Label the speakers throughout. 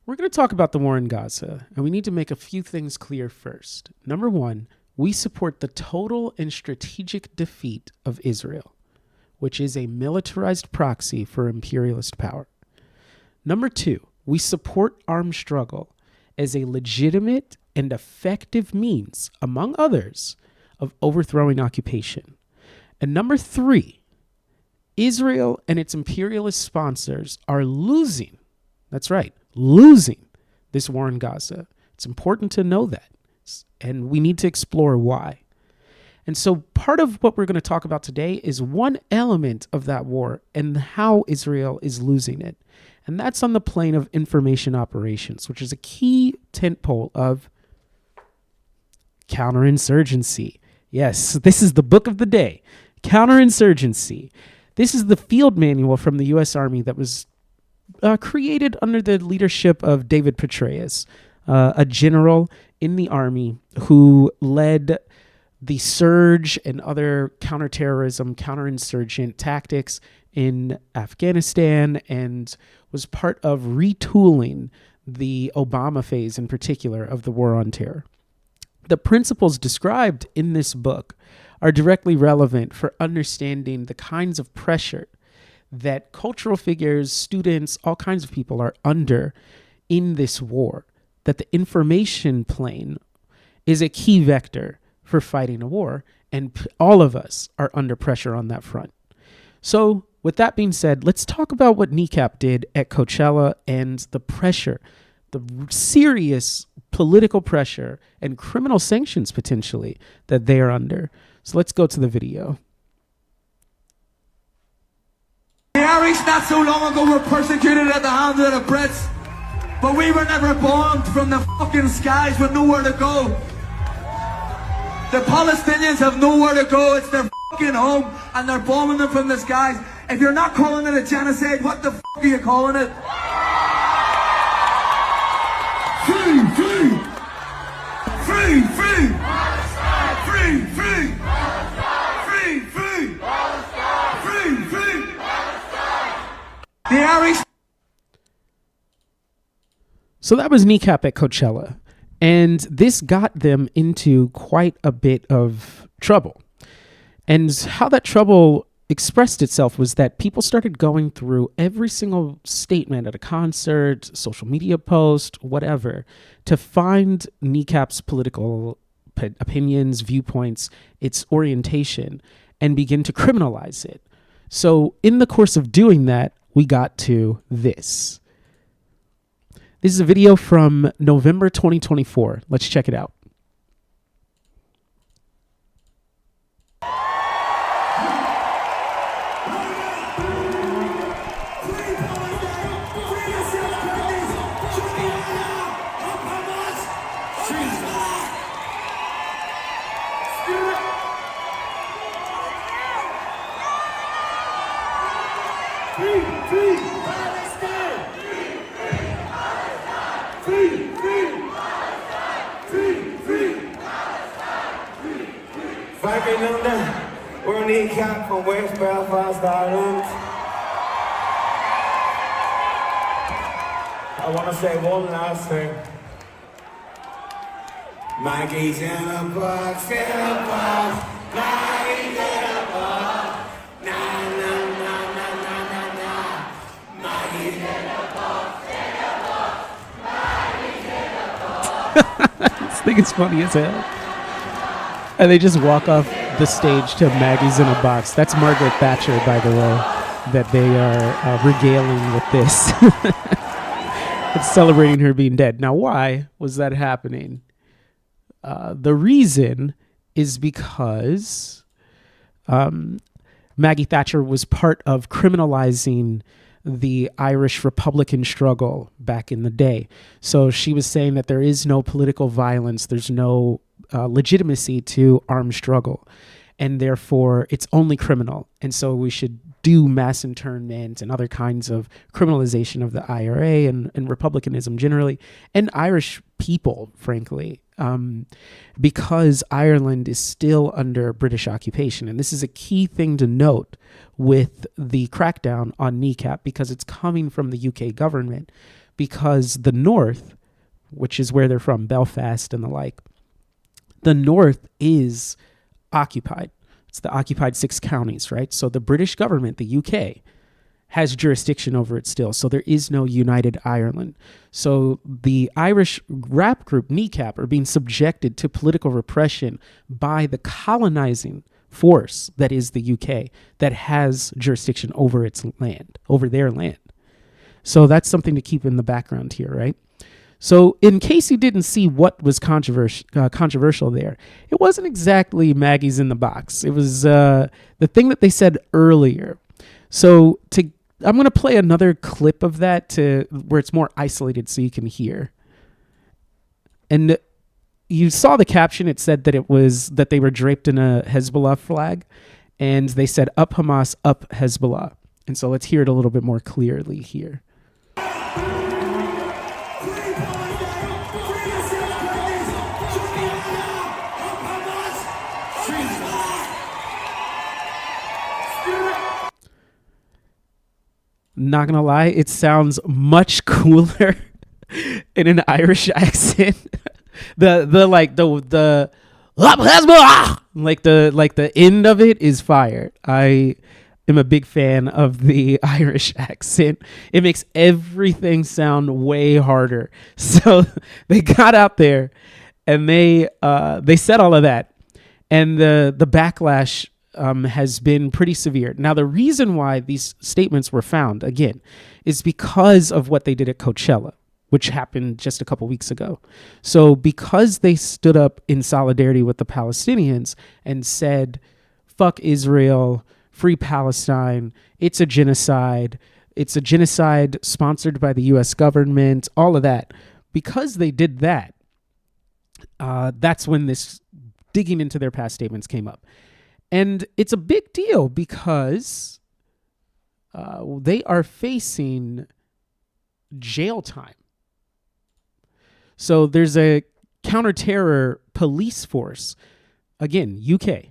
Speaker 1: We're going to talk about the war in Gaza, and we need to make a few things clear first. Number one, we support the total and strategic defeat of Israel, which is a militarized proxy for imperialist power. Number two, we support armed struggle as a legitimate and effective means, among others, of overthrowing occupation. And number three, Israel and its imperialist sponsors are losing, that's right, losing this war in Gaza. It's important to know that, and we need to explore why. And so part of what we're going to talk about today is one element of that war and how Israel is losing it. And that's on the plane of information operations, which is a key tentpole of counterinsurgency. Yes, this is the book of the day, counterinsurgency. This is the field manual from the U.S. Army that was created under the leadership of David Petraeus, a general in the Army who led the surge and other counterterrorism, counterinsurgent tactics in Afghanistan and was part of retooling the Obama phase in particular of the war on terror. The principles described in this book are directly relevant for understanding the kinds of pressure that cultural figures, students, all kinds of people are under in this war, that the information plane is a key vector for fighting a war, and all of us are under pressure on that front. So with that being said, let's talk about what Kneecap did at Coachella and the pressure, the serious political pressure and criminal sanctions potentially that they are under. So let's go to the video.
Speaker 2: The Irish not so long ago were persecuted at the hands of the Brits, but we were never bombed from the fucking skies with nowhere to go. The Palestinians have nowhere to go, it's their fucking home, and they're bombing them from the skies. If you're not calling it a genocide, what the fuck are you calling it? Free, free! Free, free! Free, free! Free, free! Free, free! The Irish.
Speaker 1: So that was Kneecap at Coachella, and this got them into quite a bit of trouble. And how that trouble expressed itself was that people started going through every single statement at a concert, social media post, whatever, to find Kneecap's political opinions, viewpoints, its orientation, and begin to criminalize it. So in the course of doing that, we got to this. This is a video from November 2024. Let's check it out.
Speaker 3: Back in London, we're on Kneecap from West Belfast, Ireland. I want to say one last thing. Maggie's in a box, in a box. Maggie's in a box. Na na na na na na na. Maggie's in a box, in a box. Maggie's in a box.
Speaker 1: This thing is funny as hell. And they just walk off the stage to Maggie's in a Box. That's Margaret Thatcher, by the way, that they are regaling with this. It's celebrating her being dead. Now, why was that happening? The reason is because Maggie Thatcher was part of criminalizing the Irish Republican struggle back in the day. So she was saying that there is no political violence, there's no legitimacy to armed struggle, and therefore it's only criminal. And so we should do mass internment and other kinds of criminalization of the IRA and republicanism generally, and Irish people, frankly, because Ireland is still under British occupation. And this is a key thing to note with the crackdown on Kneecap, because it's coming from the UK government. because the North, which is where they're from, Belfast and the like, the North is occupied. It's the occupied 6 counties, right? So the British government, the UK, has jurisdiction over it still. So there is no united Ireland. So the Irish rap group Kneecap are being subjected to political repression by the colonizing force that is the UK, that has jurisdiction over its land, over their land. So that's something to keep in the background here, right? So in case you didn't see what was controversial there, it wasn't exactly Maggie's in the box. It was the thing that they said earlier. So I'm going to play another clip of that to where it's more isolated so you can hear. And you saw the caption. It said that they were draped in a Hezbollah flag, and they said "Up Hamas, up Hezbollah." And so let's hear it a little bit more clearly here. Not gonna lie, it sounds much cooler in an Irish accent. the end of it is fire. I am a big fan of the Irish accent. It makes everything sound way harder. So they got out there and they said all of that, and the backlash has been pretty severe. Now, the reason why these statements were found, again, is because of what they did at Coachella, which happened just a couple weeks ago. So because they stood up in solidarity with the Palestinians and said, fuck Israel, free Palestine, it's a genocide sponsored by the U.S. government, all of that. Because they did that, that's when this digging into their past statements came up. And it's a big deal because they are facing jail time. So there's a counterterror police force, again, UK,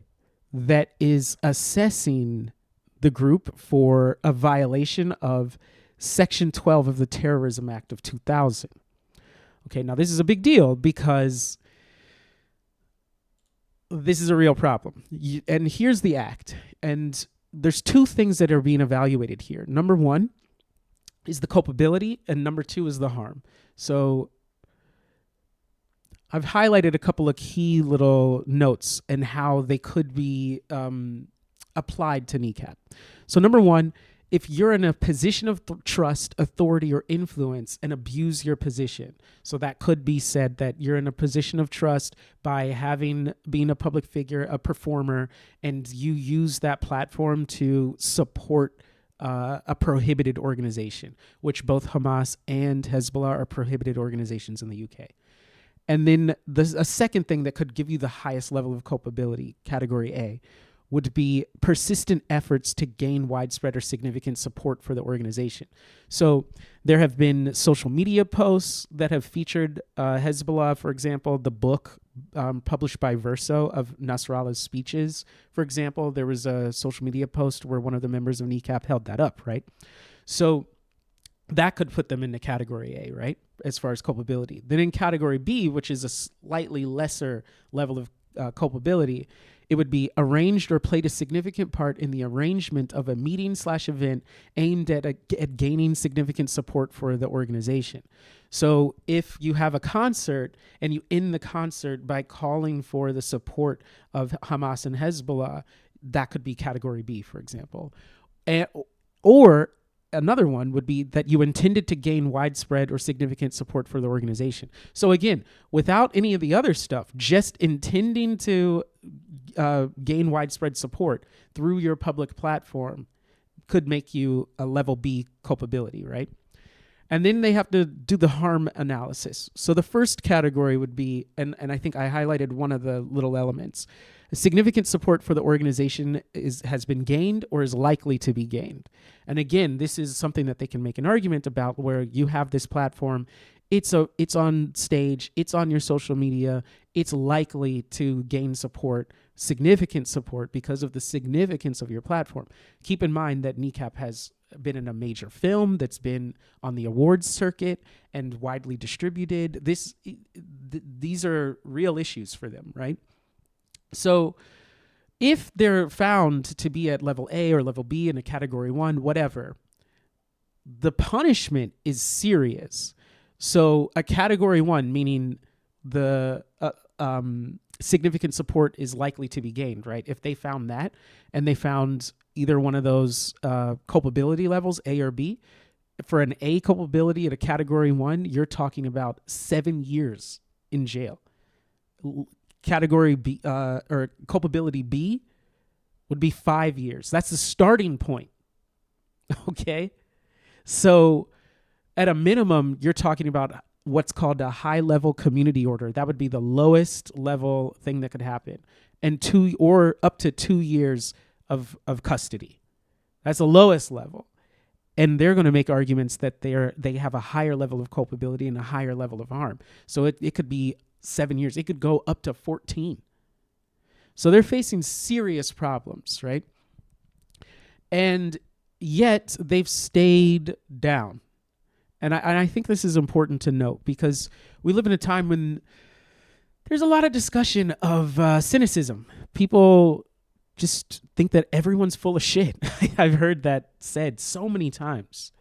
Speaker 1: that is assessing the group for a violation of Section 12 of the Terrorism Act of 2000. Okay, now this is a big deal because this is a real problem. And here's the act. And there's 2 things that are being evaluated here. Number 1 is the culpability, and number 2 is the harm. So I've highlighted a couple of key little notes and how they could be applied to Kneecap. So number 1, if you're in a position of trust, authority, or influence and abuse your position. So that could be said that you're in a position of trust by being a public figure, a performer, and you use that platform to support a prohibited organization, which both Hamas and Hezbollah are prohibited organizations in the UK. And then a second thing that could give you the highest level of culpability, category A, would be persistent efforts to gain widespread or significant support for the organization. So there have been social media posts that have featured Hezbollah, for example, the book published by Verso of Nasrallah's speeches. For example, there was a social media post where one of the members of Kneecap held that up, right? So that could put them into category A, right, as far as culpability. Then in category B, which is a slightly lesser level of culpability, it would be arranged or played a significant part in the arrangement of a meeting/event aimed at gaining significant support for the organization. So if you have a concert and you end the concert by calling for the support of Hamas and Hezbollah, that could be category B, for example. Or another one would be that you intended to gain widespread or significant support for the organization. So again, without any of the other stuff, just intending to gain widespread support through your public platform could make you a level B culpability, right? And then they have to do the harm analysis. So the first category would be, and I think I highlighted one of the little elements, significant support for the organization has been gained or is likely to be gained. And again, this is something that they can make an argument about, where you have this platform, it's on stage, it's on your social media, it's likely to gain support, significant support, because of the significance of your platform. Keep in mind that Kneecap has been in a major film, that's been on the awards circuit and widely distributed. These are real issues for them, right? So if they're found to be at level A or level B in a category 1, whatever, the punishment is serious. So a category 1, meaning the significant support is likely to be gained, right? If they found that and they found either one of those culpability levels, A or B, for an A culpability at a category 1, you're talking about 7 years in jail. Category B or culpability B would be 5 years. That's the starting point. Okay? So at a minimum, you're talking about what's called a high-level community order. That would be the lowest level thing that could happen. And up to 2 years of custody. That's the lowest level. And they're going to make arguments that they have a higher level of culpability and a higher level of harm. So it could be 7 years. It could go up to 14. So they're facing serious problems, right? And yet they've stayed down. And I think this is important to note because we live in a time when there's a lot of discussion of cynicism. People just think that everyone's full of shit. I've heard that said so many times,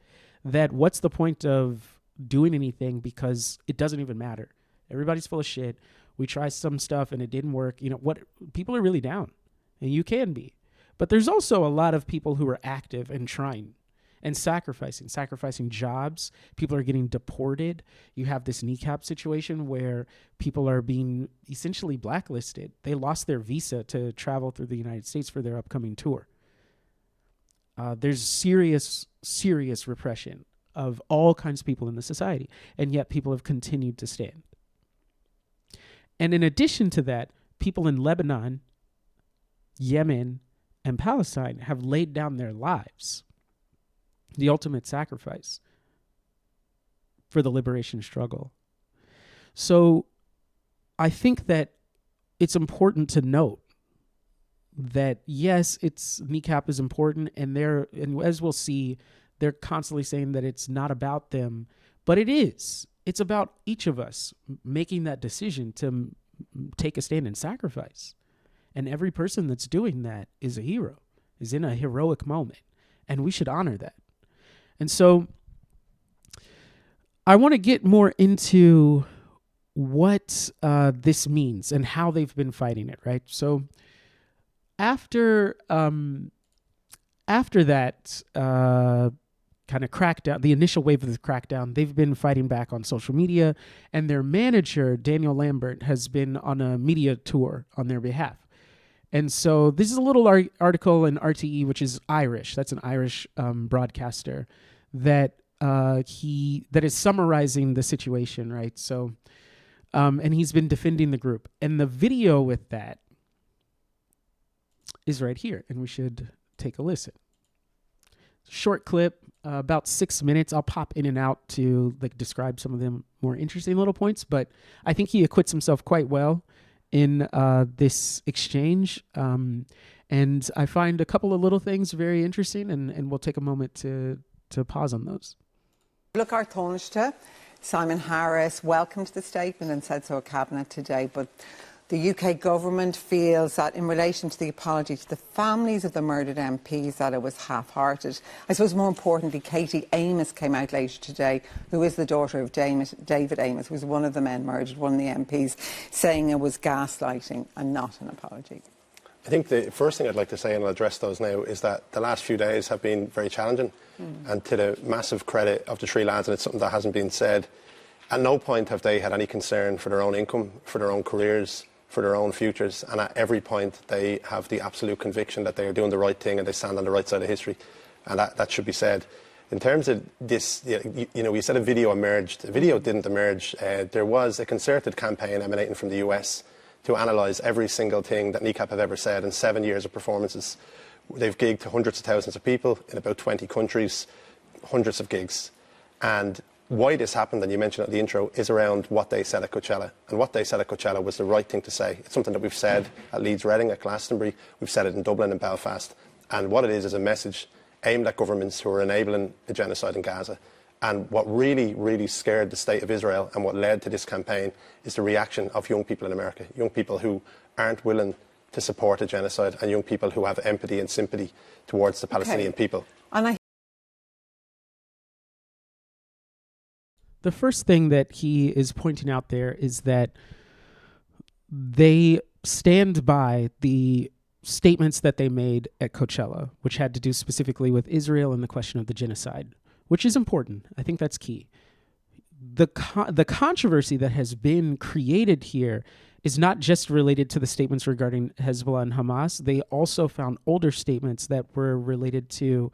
Speaker 1: that what's the point of doing anything because it doesn't even matter. Everybody's full of shit. We try some stuff and it didn't work. You know what? People are really down, and you can be. But there's also a lot of people who are active and trying and sacrificing jobs. People are getting deported. You have this Kneecap situation where people are being essentially blacklisted. They lost their visa to travel through the United States for their upcoming tour. There's serious repression of all kinds of people in the society, and yet people have continued to stand. And in addition to that, people in Lebanon, Yemen, and Palestine have laid down their lives, the ultimate sacrifice for the liberation struggle. So I think that it's important to note that, yes, Kneecap is important, and as we'll see, they're constantly saying that it's not about them, but it is. It's about each of us making that decision to take a stand and sacrifice. And every person that's doing that is a hero, is in a heroic moment, and we should honor that. And so I want to get more into what this means and how they've been fighting it, right? So after that kind of crackdown, the initial wave of the crackdown, they've been fighting back on social media, and their manager, Daniel Lambert, has been on a media tour on their behalf. And so this is a little article in RTE, which is Irish. That's an Irish broadcaster that is summarizing the situation, right? So, and he's been defending the group. And the video with that is right here, and we should take a listen. Short clip, about 6 minutes. I'll pop in and out to describe some of them more interesting little points, but I think he acquits himself quite well in this exchange. And I find a couple of little things very interesting, and we'll take a moment to pause on those.
Speaker 4: Look, our Taoiseach, Simon Harris, welcomed the statement and said so at Cabinet today, but the UK government feels that in relation to the apology to the families of the murdered MPs, that it was half-hearted. I suppose more importantly, Katie Amos came out later today, who is the daughter of David Amos, who was one of the men murdered, one of the MPs, saying it was gaslighting and not an apology.
Speaker 5: I think the first thing I'd like to say, and I'll address those now, is that the last few days have been very challenging. And to the massive credit of the three lads, and it's something that hasn't been said, at no point have they had any concern for their own income, for their own careers, for their own futures, and at every point they have the absolute conviction that they are doing the right thing and they stand on the right side of history, and that should be said. In terms of this, you said a video emerged. A video didn't emerge. There was a concerted campaign emanating from the US to analyse every single thing that Kneecap have ever said in 7 years of performances. They've gigged to hundreds of thousands of people in about 20 countries, hundreds of gigs. And why this happened, and you mentioned at the intro, is around what they said at Coachella. And what they said at Coachella was the right thing to say. It's something that we've said at Leeds Reading, at Glastonbury. We've said it in Dublin and Belfast. And what it is a message aimed at governments who are enabling a genocide in Gaza. And what really, really scared the state of Israel and what led to this campaign is the reaction of young people in America, young people who aren't willing to support a genocide and young people who have empathy and sympathy towards the Palestinian people.
Speaker 4: And
Speaker 1: the first thing that he is pointing out there is that they stand by the statements that they made at Coachella, which had to do specifically with Israel and the question of the genocide, which is important. I think that's key. The controversy that has been created here is not just related to the statements regarding Hezbollah and Hamas. They also found older statements that were related to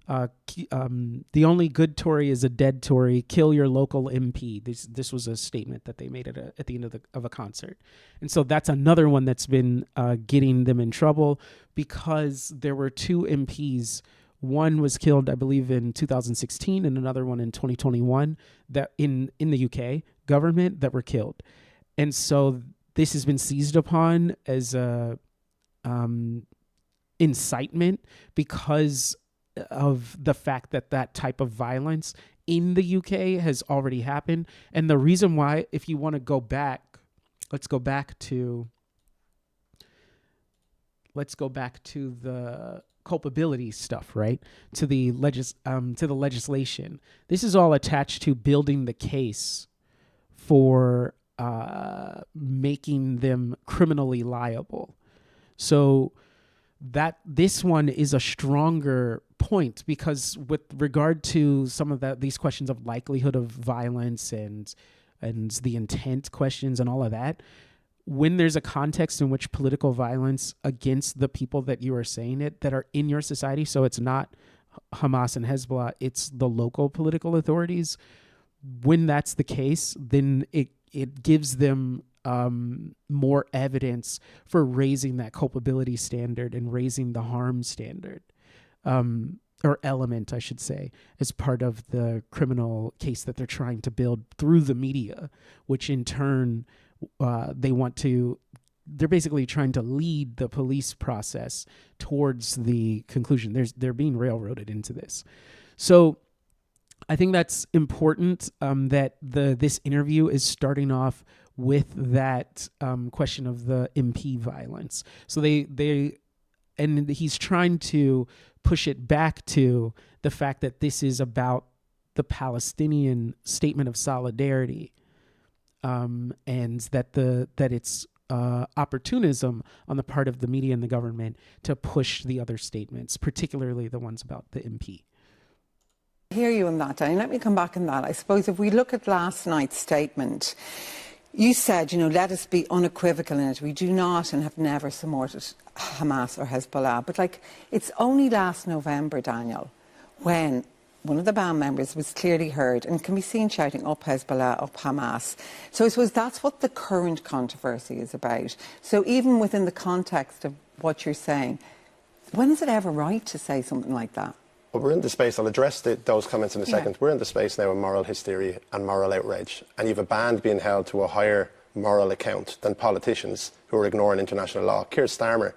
Speaker 1: the only good Tory is a dead Tory. Kill your local MP. This was a statement that they made at the end of a concert, and so that's another one that's been getting them in trouble because there were two MPs. One was killed, I believe, in 2016, and another one in 2021 that in the UK government that were killed, and so this has been seized upon as a incitement because of the fact that that type of violence in the UK has already happened. And the reason why, if you want to go back, let's go back to the culpability stuff, right? To the legislation. This is all attached to building the case for making them criminally liable. So that this one is a stronger point because with regard to some of these questions of likelihood of violence and the intent questions and all of that, when there's a context in which political violence against the people that you are saying it that are in your society, so it's not Hamas and Hezbollah, it's the local political authorities, when that's the case, then it gives them more evidence for raising that culpability standard and raising the harm standard, or element, I should say, as part of the criminal case that they're trying to build through the media, which in turn they're basically trying to lead the police process towards the conclusion. They're being railroaded into this. So I think that's important that this interview is starting off with that question of the MP violence. So and he's trying to push it back to the fact that this is about the Palestinian statement of solidarity, and that it's opportunism on the part of the media and the government to push the other statements, particularly the ones about the MP.
Speaker 4: I hear you on that, Danny. Let me come back on that. I suppose if we look at last night's statement, you said, let us be unequivocal in it. We do not and have never supported Hamas or Hezbollah. But it's only last November, Daniel, when one of the band members was clearly heard and can be seen shouting up Hezbollah, up Hamas. So I suppose that's what the current controversy is about. So even within the context of what you're saying, when is it ever right to say something like that?
Speaker 5: Well, we're in the space, I'll address those comments in a second. We're in the space now of moral hysteria and moral outrage. And you have a band being held to a higher moral account than politicians who are ignoring international law. Keir Starmer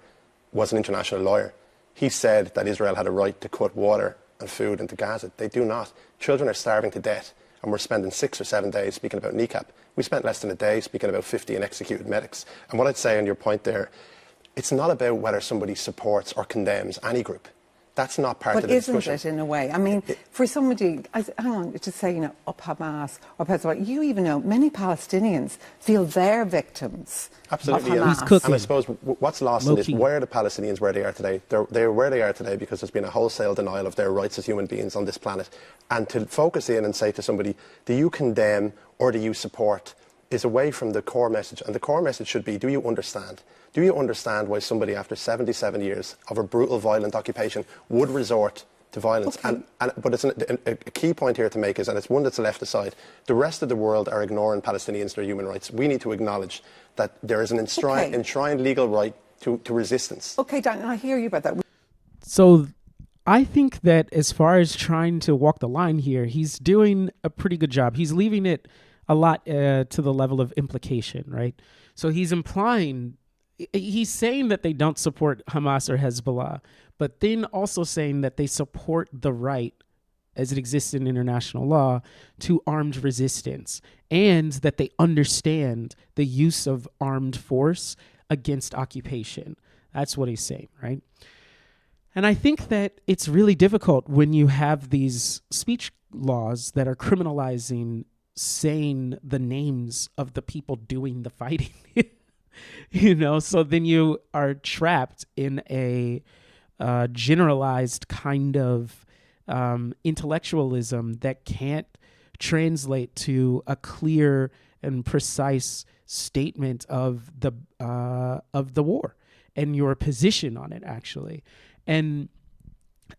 Speaker 5: was an international lawyer. He said that Israel had a right to cut water and food into Gaza. They do not. Children are starving to death, and we're spending 6 or 7 days speaking about Kneecap. We spent less than a day speaking about 50 unexecuted medics. And what I'd say on your point there, it's not about whether somebody supports or condemns any group. That's not part of the discussion.
Speaker 4: But isn't it, in a way? I mean, for somebody, hang on, to say, up Hamas or Hezbollah, you even know many Palestinians feel they're victims
Speaker 5: Absolutely,
Speaker 4: of Hamas.
Speaker 5: And I suppose what's lost in this, why are the Palestinians where they are today? They're where they are today because there's been a wholesale denial of their rights as human beings on this planet. And to focus in and say to somebody, do you condemn or do you support, is away from the core message. And the core message should be, do you understand? Do you understand why somebody after 77 years of a brutal, violent occupation would resort to violence?
Speaker 4: Okay.
Speaker 5: But it's a key point here to make is, and it's one that's left aside, the rest of the world are ignoring Palestinians' their human rights. We need to acknowledge that there is an enshrined legal right to resistance.
Speaker 4: Okay, Dan, I hear you about that.
Speaker 1: So I think that as far as trying to walk the line here, he's doing a pretty good job. He's leaving it a lot to the level of implication, right? So he's saying that they don't support Hamas or Hezbollah, but then also saying that they support the right as it exists in international law to armed resistance, and that they understand the use of armed force against occupation. That's what he's saying, right? And I think that it's really difficult when you have these speech laws that are criminalizing saying the names of the people doing the fighting. So then you are trapped in a generalized kind of intellectualism that can't translate to a clear and precise statement of the war and your position on it, actually. And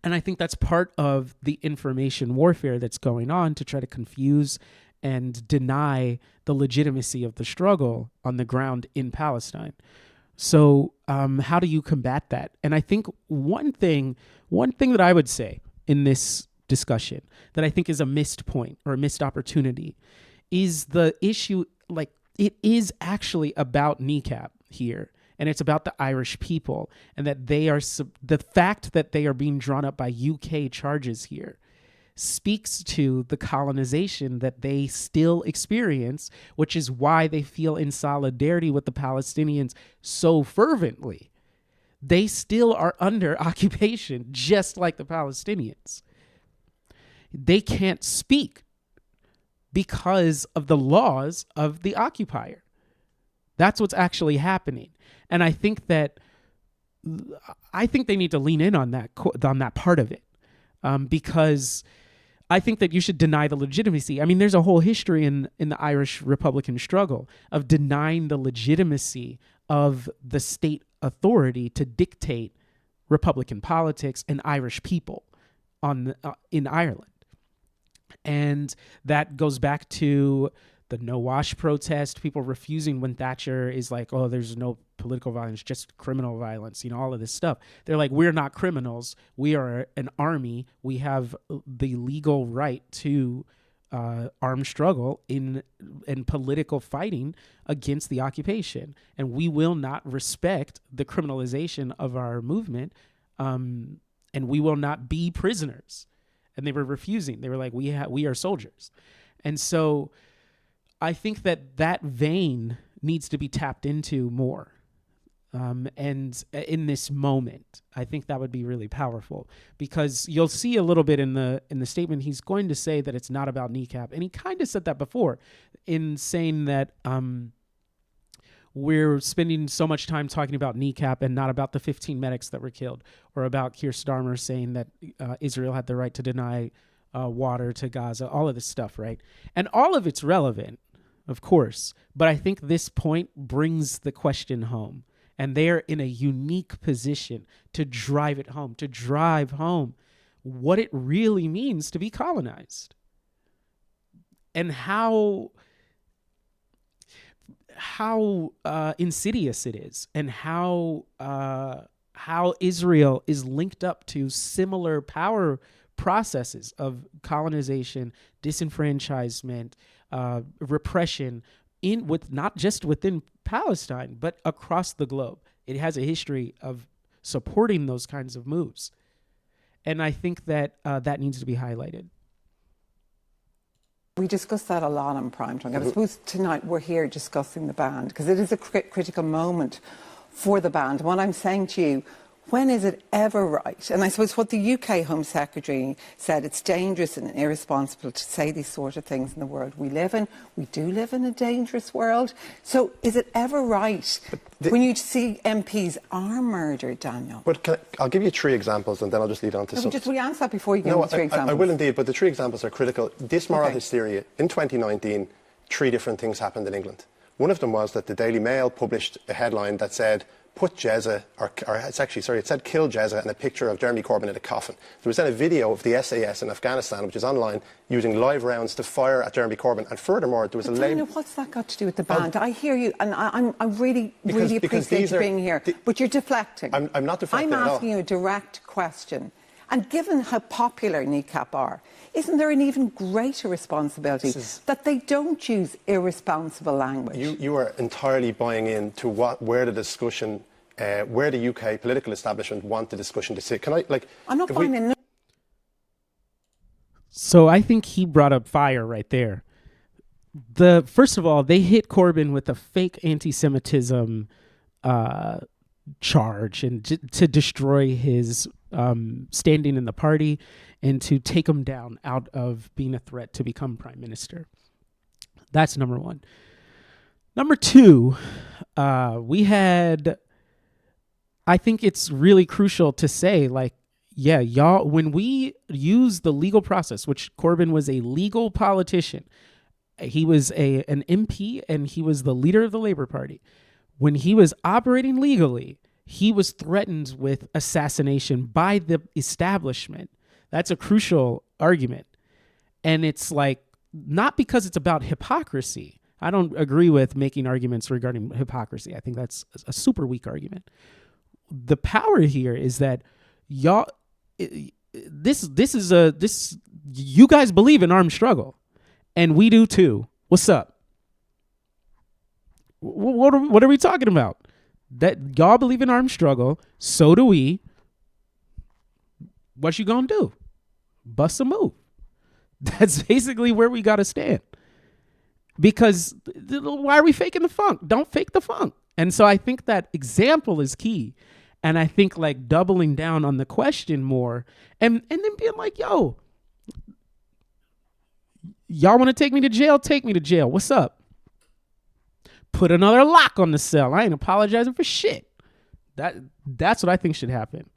Speaker 1: I think that's part of the information warfare that's going on to try to confuse and deny the legitimacy of the struggle on the ground in Palestine. So how do you combat that? And I think one thing that I would say in this discussion that I think is a missed point or a missed opportunity is the issue, like, it is actually about Kneecap here. And it's about the Irish people, and that they are the fact that they are being drawn up by UK charges here speaks to the colonization that they still experience, which is why they feel in solidarity with the Palestinians so fervently. They still are under occupation, just like the Palestinians. They can't speak because of the laws of the occupier. That's what's actually happening. And I think they need to lean in on that part of it, because I think that you should deny the legitimacy. I mean, there's a whole history in the Irish Republican struggle of denying the legitimacy of the state authority to dictate Republican politics and Irish people in Ireland. And that goes back to the No Wash protest, people refusing when Thatcher is like, oh, there's no political violence, just criminal violence, all of this stuff. They're like, we're not criminals. We are an army. We have the legal right to armed struggle in political fighting against the occupation. And we will not respect the criminalization of our movement, and we will not be prisoners. And they were refusing. They were like, we are soldiers. And so I think that vein needs to be tapped into more. And in this moment, I think that would be really powerful, because you'll see a little bit in the statement, he's going to say that it's not about Kneecap. And he kind of said that before in saying that we're spending so much time talking about Kneecap and not about the 15 medics that were killed, or about Keir Starmer saying that Israel had the right to deny water to Gaza, all of this stuff, right? And all of it's relevant, of course, but I think this point brings the question home, and they're in a unique position to drive it home, to drive home what it really means to be colonized, and how insidious it is, and how Israel is linked up to similar power processes of colonization, disenfranchisement, repression not just within Palestine, but across the globe. It has a history of supporting those kinds of moves. And I think that that needs to be highlighted.
Speaker 4: We discussed that a lot on Prime Time. I suppose tonight we're here discussing the ban, because it is a critical moment for the ban. And what I'm saying to you, when is it ever right? And I suppose what the UK Home Secretary said, it's dangerous and irresponsible to say these sort of things in the world we live in. We do live in a dangerous world. So is it ever right when you see MPs are murdered, Daniel?
Speaker 5: But I'll give you 3 examples, and then I'll just lead on to some.
Speaker 4: Will you answer that before you give me 3 examples?
Speaker 5: I will indeed, but the 3 examples are critical. This moral hysteria, in 2019, 3 different things happened in England. One of them was that the Daily Mail published a headline that said, put Gaza, it said kill Gaza, and a picture of Jeremy Corbyn in a coffin. There was then a video of the SAS in Afghanistan, which is online, using live rounds to fire at Jeremy Corbyn. And furthermore, there was a label.
Speaker 4: What's that got to do with the ban? I hear you, and I really appreciate you being here. But you're deflecting.
Speaker 5: I'm not deflecting at all.
Speaker 4: I'm asking you a direct question. And given how popular Kneecap are, isn't there an even greater responsibility that they don't use irresponsible language?
Speaker 5: You are entirely buying into where the discussion where the UK political establishment want the discussion to sit. Can I, like...
Speaker 4: I'm not
Speaker 5: if we-
Speaker 4: finding...
Speaker 1: So I think he brought up fire right there. First of all, they hit Corbyn with a fake anti-Semitism charge and to destroy his standing in the party and to take him down out of being a threat to become prime minister. That's number one. Number two, we had, I think it's really crucial to say, like, yeah, y'all, when we use the legal process, which Corbyn was a legal politician, he was an MP and he was the leader of the Labour Party. When he was operating legally, he was threatened with assassination by the establishment. That's a crucial argument. And it's like, not because it's about hypocrisy. I don't agree with making arguments regarding hypocrisy. I think that's a super weak argument. The power here is that y'all, you guys believe in armed struggle, and we do too. What's up? What are we talking about? That y'all believe in armed struggle, so do we. What you gonna do? Bust a move. That's basically where we gotta stand. Because why are we faking the funk? Don't fake the funk. And so I think that example is key. And I think like doubling down on the question more and then being like, yo, y'all want to take me to jail? Take me to jail. What's up? Put another lock on the cell. I ain't apologizing for shit. That's what I think should happen.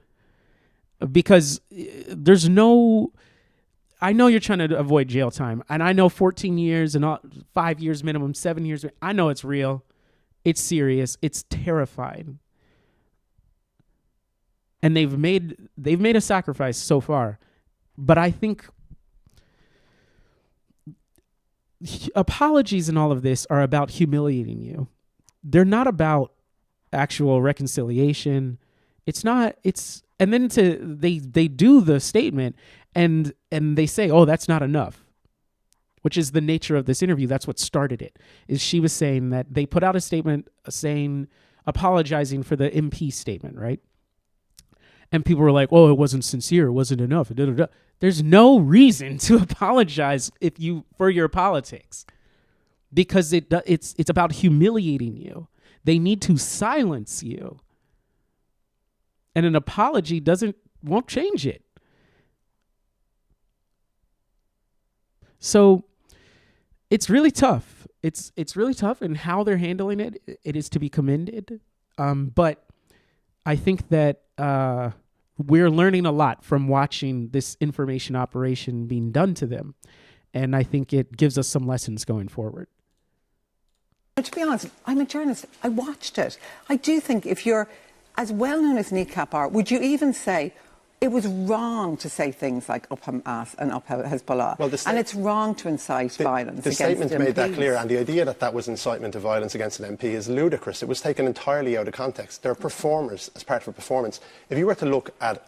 Speaker 1: Because there's no... I know you're trying to avoid jail time. And I know 14 years and 5 years minimum, 7 years. I know it's real. It's serious. It's terrifying. And they've made a sacrifice so far. But I think apologies and all of this are about humiliating you. They're not about actual reconciliation. And then they do the statement and they say, oh, that's not enough, which is the nature of this interview. That's what started it, is she was saying that they put out a statement apologizing for the MP statement, right? And people were like, oh, it wasn't sincere. It wasn't enough. There's no reason to apologize for your politics, because it's about humiliating you. They need to silence you. And an apology won't change it. So it's really tough. It's really tough, and how they're handling it, it is to be commended. But I think that we're learning a lot from watching this information operation being done to them. And I think it gives us some lessons going forward.
Speaker 4: To be honest, I'm a journalist. I watched it. I do think if you're as well known as Kneecap are, would you even say it was wrong to say things like up Hamas and up Hezbollah? Well, and it's wrong to incite violence against MPs.
Speaker 5: The statement made that clear, and the idea that was incitement of violence against an MP is ludicrous. It was taken entirely out of context. They're performers as part of a performance. If you were to look at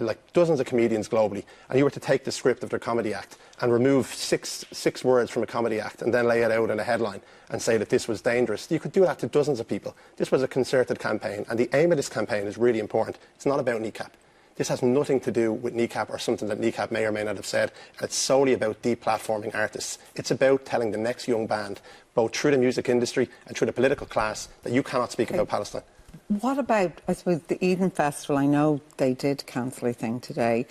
Speaker 5: like dozens of comedians globally, and you were to take the script of their comedy act and remove six words from a comedy act and then lay it out in a headline and say that this was dangerous, you could do that to dozens of people. This was a concerted campaign, and the aim of this campaign is really important. It's not about Kneecap. This has nothing to do with Kneecap or something that Kneecap may or may not have said. It's solely about deplatforming artists. It's about telling the next young band, both through the music industry and through the political class, that you cannot speak about Palestine.
Speaker 4: What about, I suppose, the Eden Festival? I know they did cancel a thing today.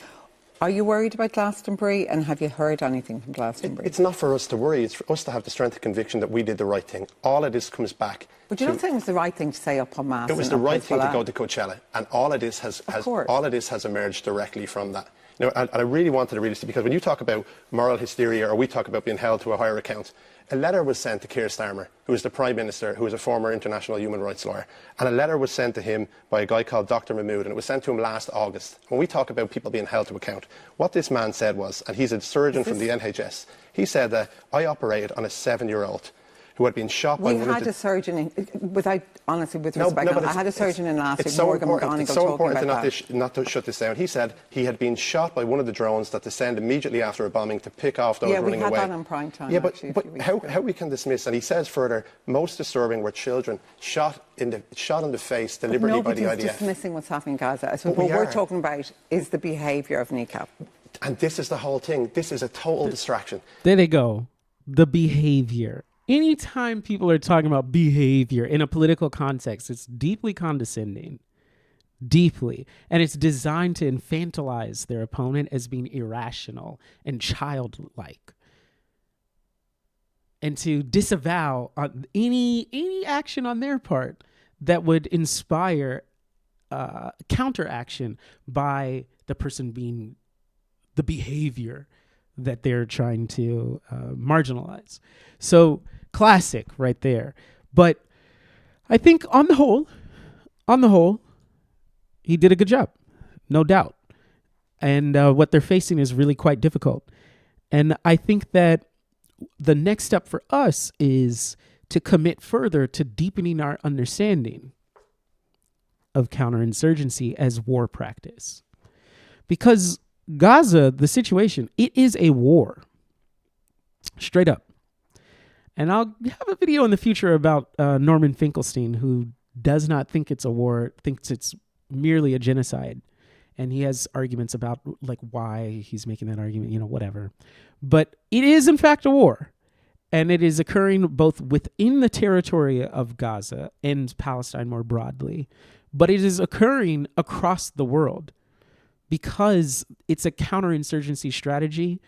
Speaker 4: Are you worried about Glastonbury, and have you heard anything from Glastonbury?
Speaker 5: It's not for us to worry. It's for us to have the strength of conviction that we did the right thing. All of this comes back.
Speaker 4: But you don't think it was the right thing to say up Hamas?
Speaker 5: It was the right thing to go to Coachella, and all of this has emerged directly from that. You know, and I really wanted to read this, because when you talk about moral hysteria, or we talk about being held to a higher account, a letter was sent to Keir Starmer, who is the Prime Minister, who is a former international human rights lawyer. And a letter was sent to him by a guy called Dr. Mahmood, and it was sent to him last August. When we talk about people being held to account, what this man said was, and he's a surgeon from the NHS, he said that I operated on a 7-year-old who had been shot by
Speaker 4: We
Speaker 5: one of
Speaker 4: had
Speaker 5: the...
Speaker 4: a surgeon, with
Speaker 5: No,
Speaker 4: respect,
Speaker 5: but
Speaker 4: I had a surgeon in last
Speaker 5: it's
Speaker 4: week,
Speaker 5: so
Speaker 4: Morgan
Speaker 5: important.
Speaker 4: McGonigal,
Speaker 5: It's so
Speaker 4: talking
Speaker 5: important
Speaker 4: about
Speaker 5: to not to shut this down. He said he had been shot by one of the drones that descended immediately after a bombing to pick off those running away.
Speaker 4: Yeah, we had that on prime time.
Speaker 5: Yeah, but
Speaker 4: actually,
Speaker 5: how we can dismiss? And he says further, most disturbing were children shot in the face deliberately by the IDF.
Speaker 4: Nobody's dismissing what's happening in Gaza. I suppose
Speaker 5: But
Speaker 4: what
Speaker 5: we
Speaker 4: we're
Speaker 5: are.
Speaker 4: talking about is the behaviour of Kneecap.
Speaker 5: And this is the whole thing. This is a total distraction.
Speaker 1: There they go. The behavior. Anytime people are talking about behavior in a political context, it's deeply condescending. Deeply. And it's designed to infantilize their opponent as being irrational and childlike. And to disavow any action on their part that would inspire counteraction by the person being the behavior that they're trying to marginalize. So classic right there. But I think on the whole, he did a good job, no doubt. And what they're facing is really quite difficult. And I think that the next step for us is to commit further to deepening our understanding of counterinsurgency as war practice. Because Gaza, the situation, it is a war. Straight up. And I'll have a video in the future about Norman Finkelstein, who does not think it's a war, thinks it's merely a genocide. And he has arguments about like why he's making that argument, whatever. But it is in fact a war. And it is occurring both within the territory of Gaza and Palestine more broadly. But it is occurring across the world because it's a counterinsurgency strategy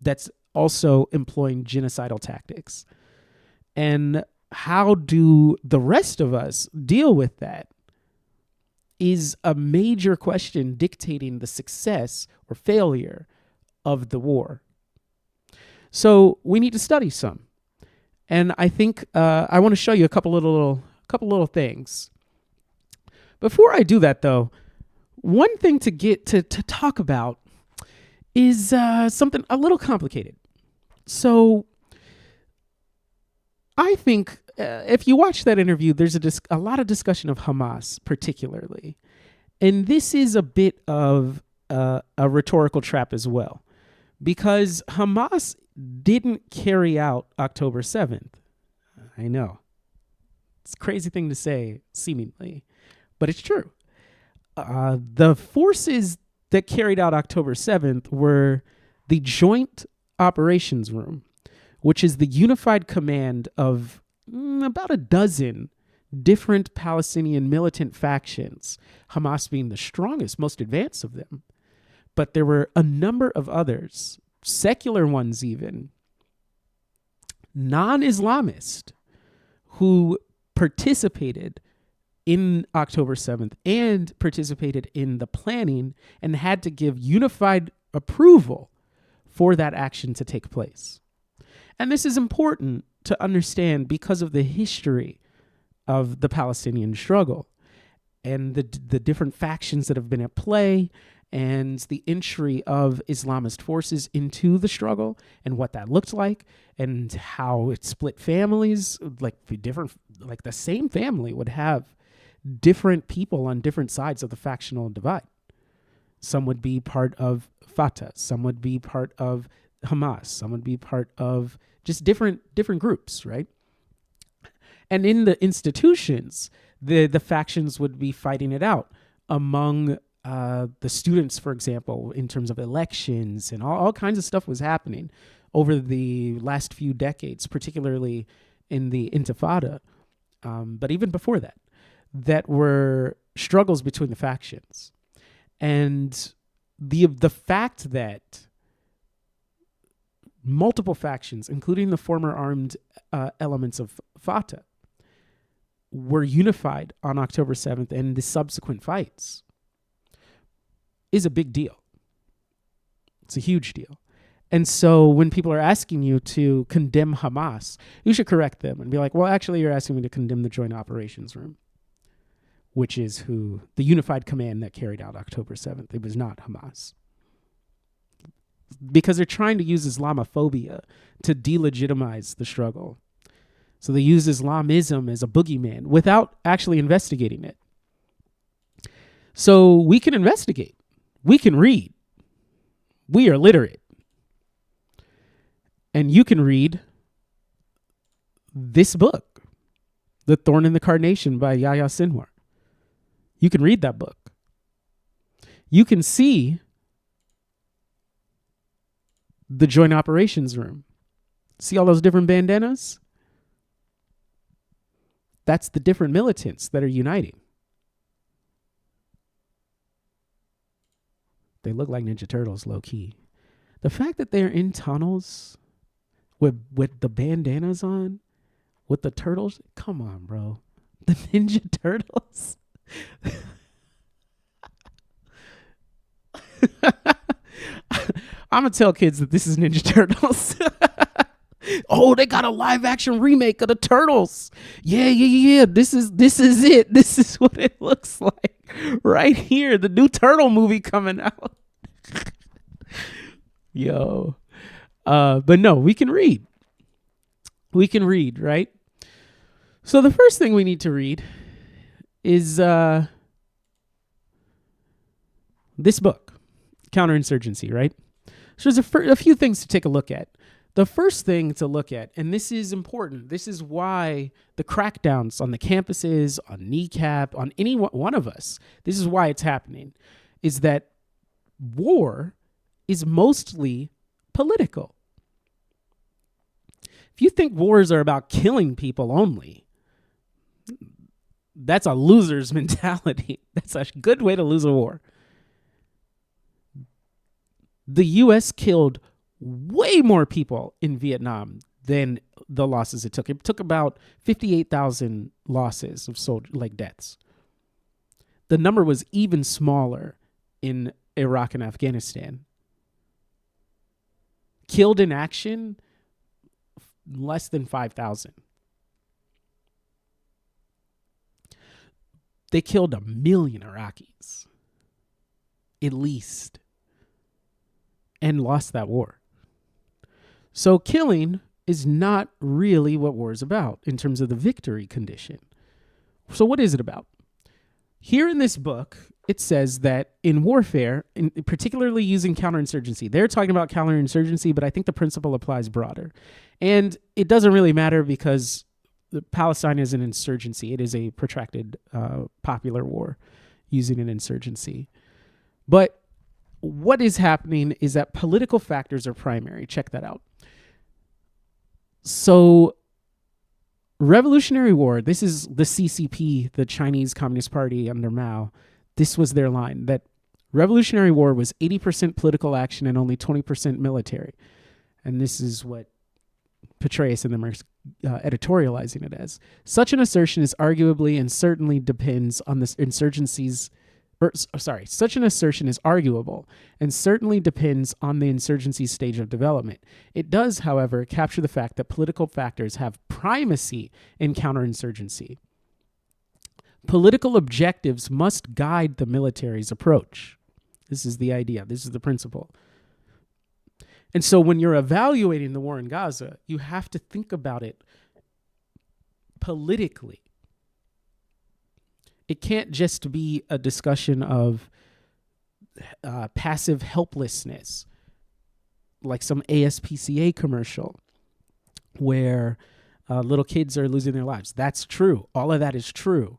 Speaker 1: that's also employing genocidal tactics. And how do the rest of us deal with that is a major question dictating the success or failure of the war. So we need to study some. And I think I want to show you a couple little things. Before I do that, though, one thing to get to talk about is something a little complicated. So I think if you watch that interview, there's a lot of discussion of Hamas particularly. And this is a bit of a rhetorical trap as well, because Hamas didn't carry out October 7th. I know. It's a crazy thing to say, seemingly, but it's true. The forces that carried out October 7th were the Joint Operations Room, which is the unified command of about a dozen different Palestinian militant factions, Hamas being the strongest, most advanced of them. But there were a number of others, secular ones even, non-Islamist, who participated in October 7th and participated in the planning and had to give unified approval for that action to take place. And this is important to understand because of the history of the Palestinian struggle and the different factions that have been at play and the entry of Islamist forces into the struggle and what that looked like and how it split families, like the same family would have different people on different sides of the factional divide. Some would be part of Fatah, some would be part of Hamas, some would be part of just different groups, right? And in the institutions, the factions would be fighting it out among the students, for example, in terms of elections and all kinds of stuff was happening over the last few decades, particularly in the Intifada. But even before that were struggles between the factions. And the fact that multiple factions, including the former armed elements of Fatah, were unified on October 7th and the subsequent fights is a big deal. It's a huge deal. And so when people are asking you to condemn Hamas, you should correct them and be like, well, actually, you're asking me to condemn the Joint Operations Room, which is the unified command that carried out October 7th. It was not Hamas. Because they're trying to use Islamophobia to delegitimize the struggle. So they use Islamism as a boogeyman without actually investigating it. So we can investigate. We can read. We are literate. And you can read this book, The Thorn in the Carnation by Yahya Sinwar. You can read that book. You can see the Joint Operations Room. See all those different bandanas? That's the different militants that are uniting. They look like Ninja Turtles, low key. The fact that they're in tunnels with the bandanas on, with the turtles, come on, bro. The Ninja Turtles. I'm gonna tell kids that this is Ninja Turtles. Oh, they got a live action remake of the Turtles. Yeah. This is it. This is what it looks like right here. The new Turtle movie coming out. Yo. But no, we can read. We can read, right? So the first thing we need to read is this book, Counterinsurgency, right? So there's a few things to take a look at. The first thing to look at, and this is important, this is why the crackdowns on the campuses, on Kneecap, on any one of us, this is why it's happening, is that war is mostly political. If you think wars are about killing people only, that's a loser's mentality. That's a good way to lose a war. The U.S. killed way more people in Vietnam than the losses it took. It took about 58,000 losses of deaths. The number was even smaller in Iraq and Afghanistan. Killed in action, less than 5,000. They killed 1 million Iraqis, at least, and lost that war. So killing is not really what war is about in terms of the victory condition. So what is it about? Here in this book, it says that in warfare, particularly using counterinsurgency, they're talking about counterinsurgency, but I think the principle applies broader. And it doesn't really matter because Palestine is an insurgency. It is a protracted popular war using an insurgency. But what is happening is that political factors are primary. Check that out. So Revolutionary War, this is the CCP, the Chinese Communist Party under Mao. This was their line, that Revolutionary War was 80% political action and only 20% military. And this is what Petraeus and them are editorializing it as. Such an assertion is arguably and certainly depends on the insurgency's such an assertion is arguable and certainly depends on the insurgency's stage of development. It does, however, capture the fact that political factors have primacy in counterinsurgency. Political objectives must guide the military's approach. This is the idea. This is the principle. And so when you're evaluating the war in Gaza, you have to think about it politically. It can't just be a discussion of passive helplessness, like some ASPCA commercial where little kids are losing their lives. That's true. All of that is true.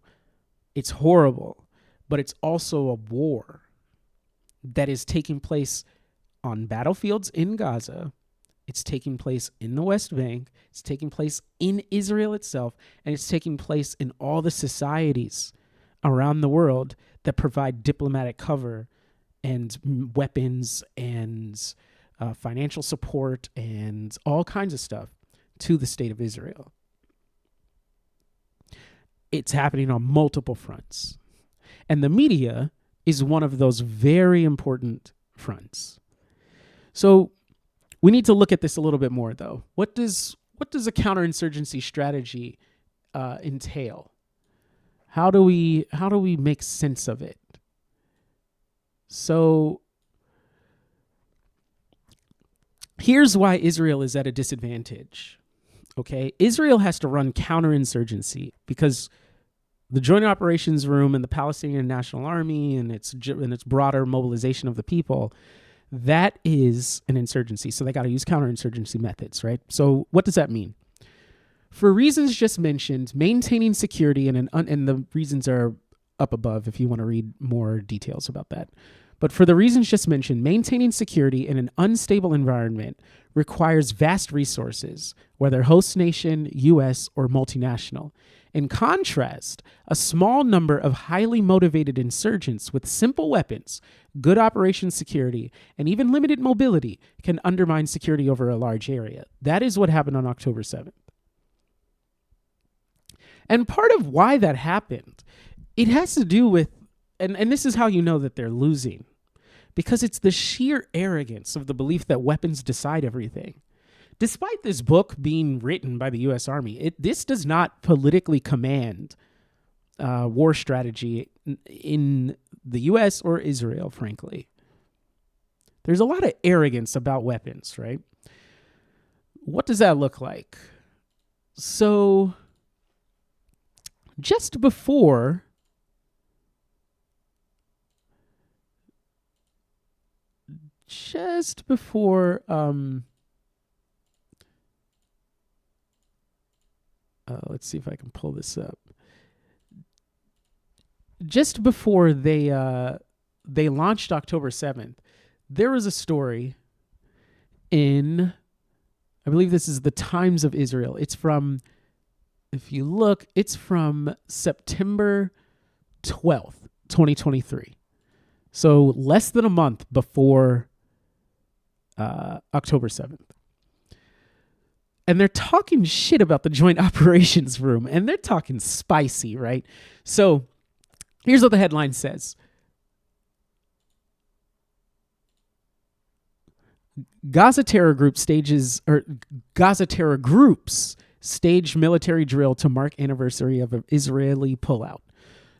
Speaker 1: It's horrible, but it's also a war that is taking place on battlefields in Gaza. It's taking place in the West Bank. It's taking place in Israel itself, and it's taking place in all the societies around the world that provide diplomatic cover and weapons and financial support and all kinds of stuff to the state of Israel. It's happening on multiple fronts. And the media is one of those very important fronts. So we need to look at this a little bit more, though. What does a counterinsurgency strategy entail? How do we make sense of it? So here's why Israel is at a disadvantage Okay, Israel has to run counterinsurgency because the Joint Operations Room and the Palestinian National Army and its broader mobilization of the people, that is an insurgency. So they got to use counterinsurgency methods, right? So what does that mean? For reasons just mentioned, maintaining security and the reasons are up above if you want to read more details about that. But for the reasons just mentioned, maintaining security in an unstable environment requires vast resources, whether host nation, U.S., or multinational. In contrast, a small number of highly motivated insurgents with simple weapons, good operations security, and even limited mobility can undermine security over a large area. That is what happened on October 7th. And part of why that happened, it has to do with, and this is how you know that they're losing, because it's the sheer arrogance of the belief that weapons decide everything. Despite this book being written by the U.S. Army, this does not politically command war strategy in the U.S. or Israel, frankly. There's a lot of arrogance about weapons, right? What does that look like? So, just before let's see if I can pull this up. Just before they launched October 7th, there was a story in, I believe this is the Times of Israel. It's from, if you look, it's from September 12th, 2023. So less than a month before October 7th. And they're talking shit about the Joint Operations Room, and they're talking spicy, right? So here's what the headline says. Gaza terror groups stage military drill to mark anniversary of an Israeli pullout.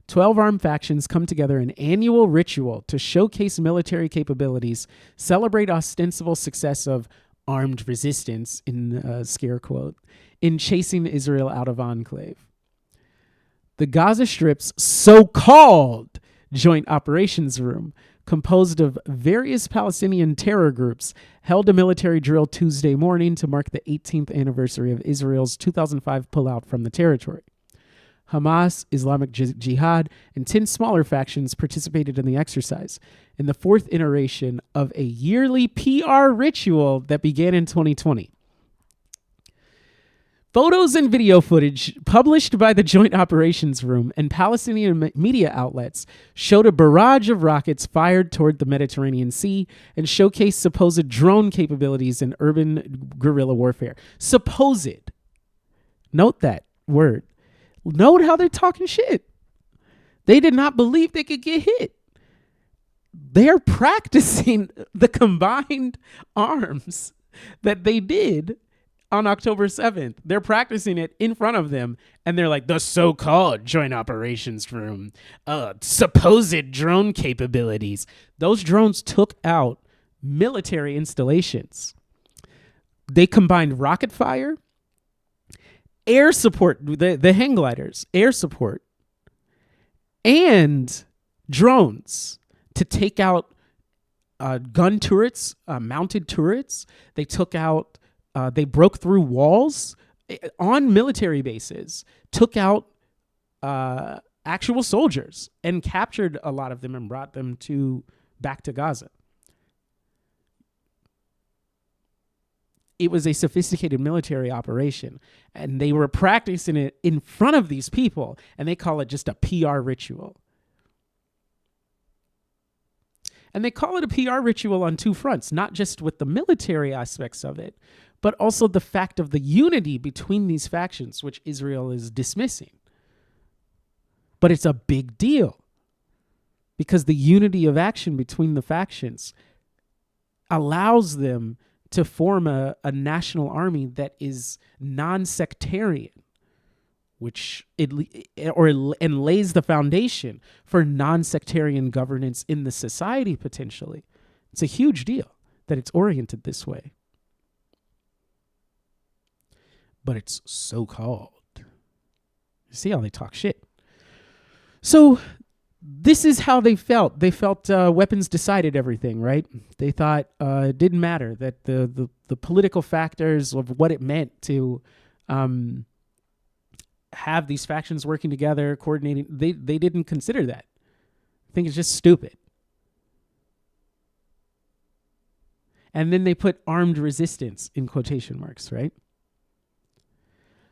Speaker 1: 12 armed factions come together in annual ritual to showcase military capabilities, celebrate ostensible success of armed resistance, in scare quote, in chasing Israel out of enclave. The Gaza Strip's so-called Joint Operations Room, composed of various Palestinian terror groups, held a military drill Tuesday morning to mark the 18th anniversary of Israel's 2005 pullout from the territory. Hamas, Islamic Jihad, and 10 smaller factions participated in the exercise, in the fourth iteration of a yearly PR ritual that began in 2020. Photos and video footage published by the Joint Operations Room and Palestinian media outlets showed a barrage of rockets fired toward the Mediterranean Sea and showcased supposed drone capabilities in urban guerrilla warfare. Supposed. Note that word. Note how they're talking shit. They did not believe they could get hit. They're practicing the combined arms that they did on October 7th. They're practicing it in front of them, and they're like, the so-called Joint Operations Room, supposed drone capabilities. Those drones took out military installations. They combined rocket fire, air support, the hang gliders, air support, and drones to take out gun turrets, mounted turrets. They took out, they broke through walls on military bases, took out actual soldiers, and captured a lot of them and brought them back to Gaza. It was a sophisticated military operation, and they were practicing it in front of these people, and they call it just a PR ritual. And they call it a PR ritual on two fronts, not just with the military aspects of it, but also the fact of the unity between these factions, which Israel is dismissing. But it's a big deal because the unity of action between the factions allows them to form a national army that is non-sectarian, and lays the foundation for non-sectarian governance in the society potentially. It's a huge deal that it's oriented this way. but it's so called. You see how they talk shit. So this is how they felt. They felt weapons decided everything, right? They thought it didn't matter, that the political factors of what it meant to have these factions working together, coordinating, they didn't consider that. I think it's just stupid. And then they put armed resistance in quotation marks, right?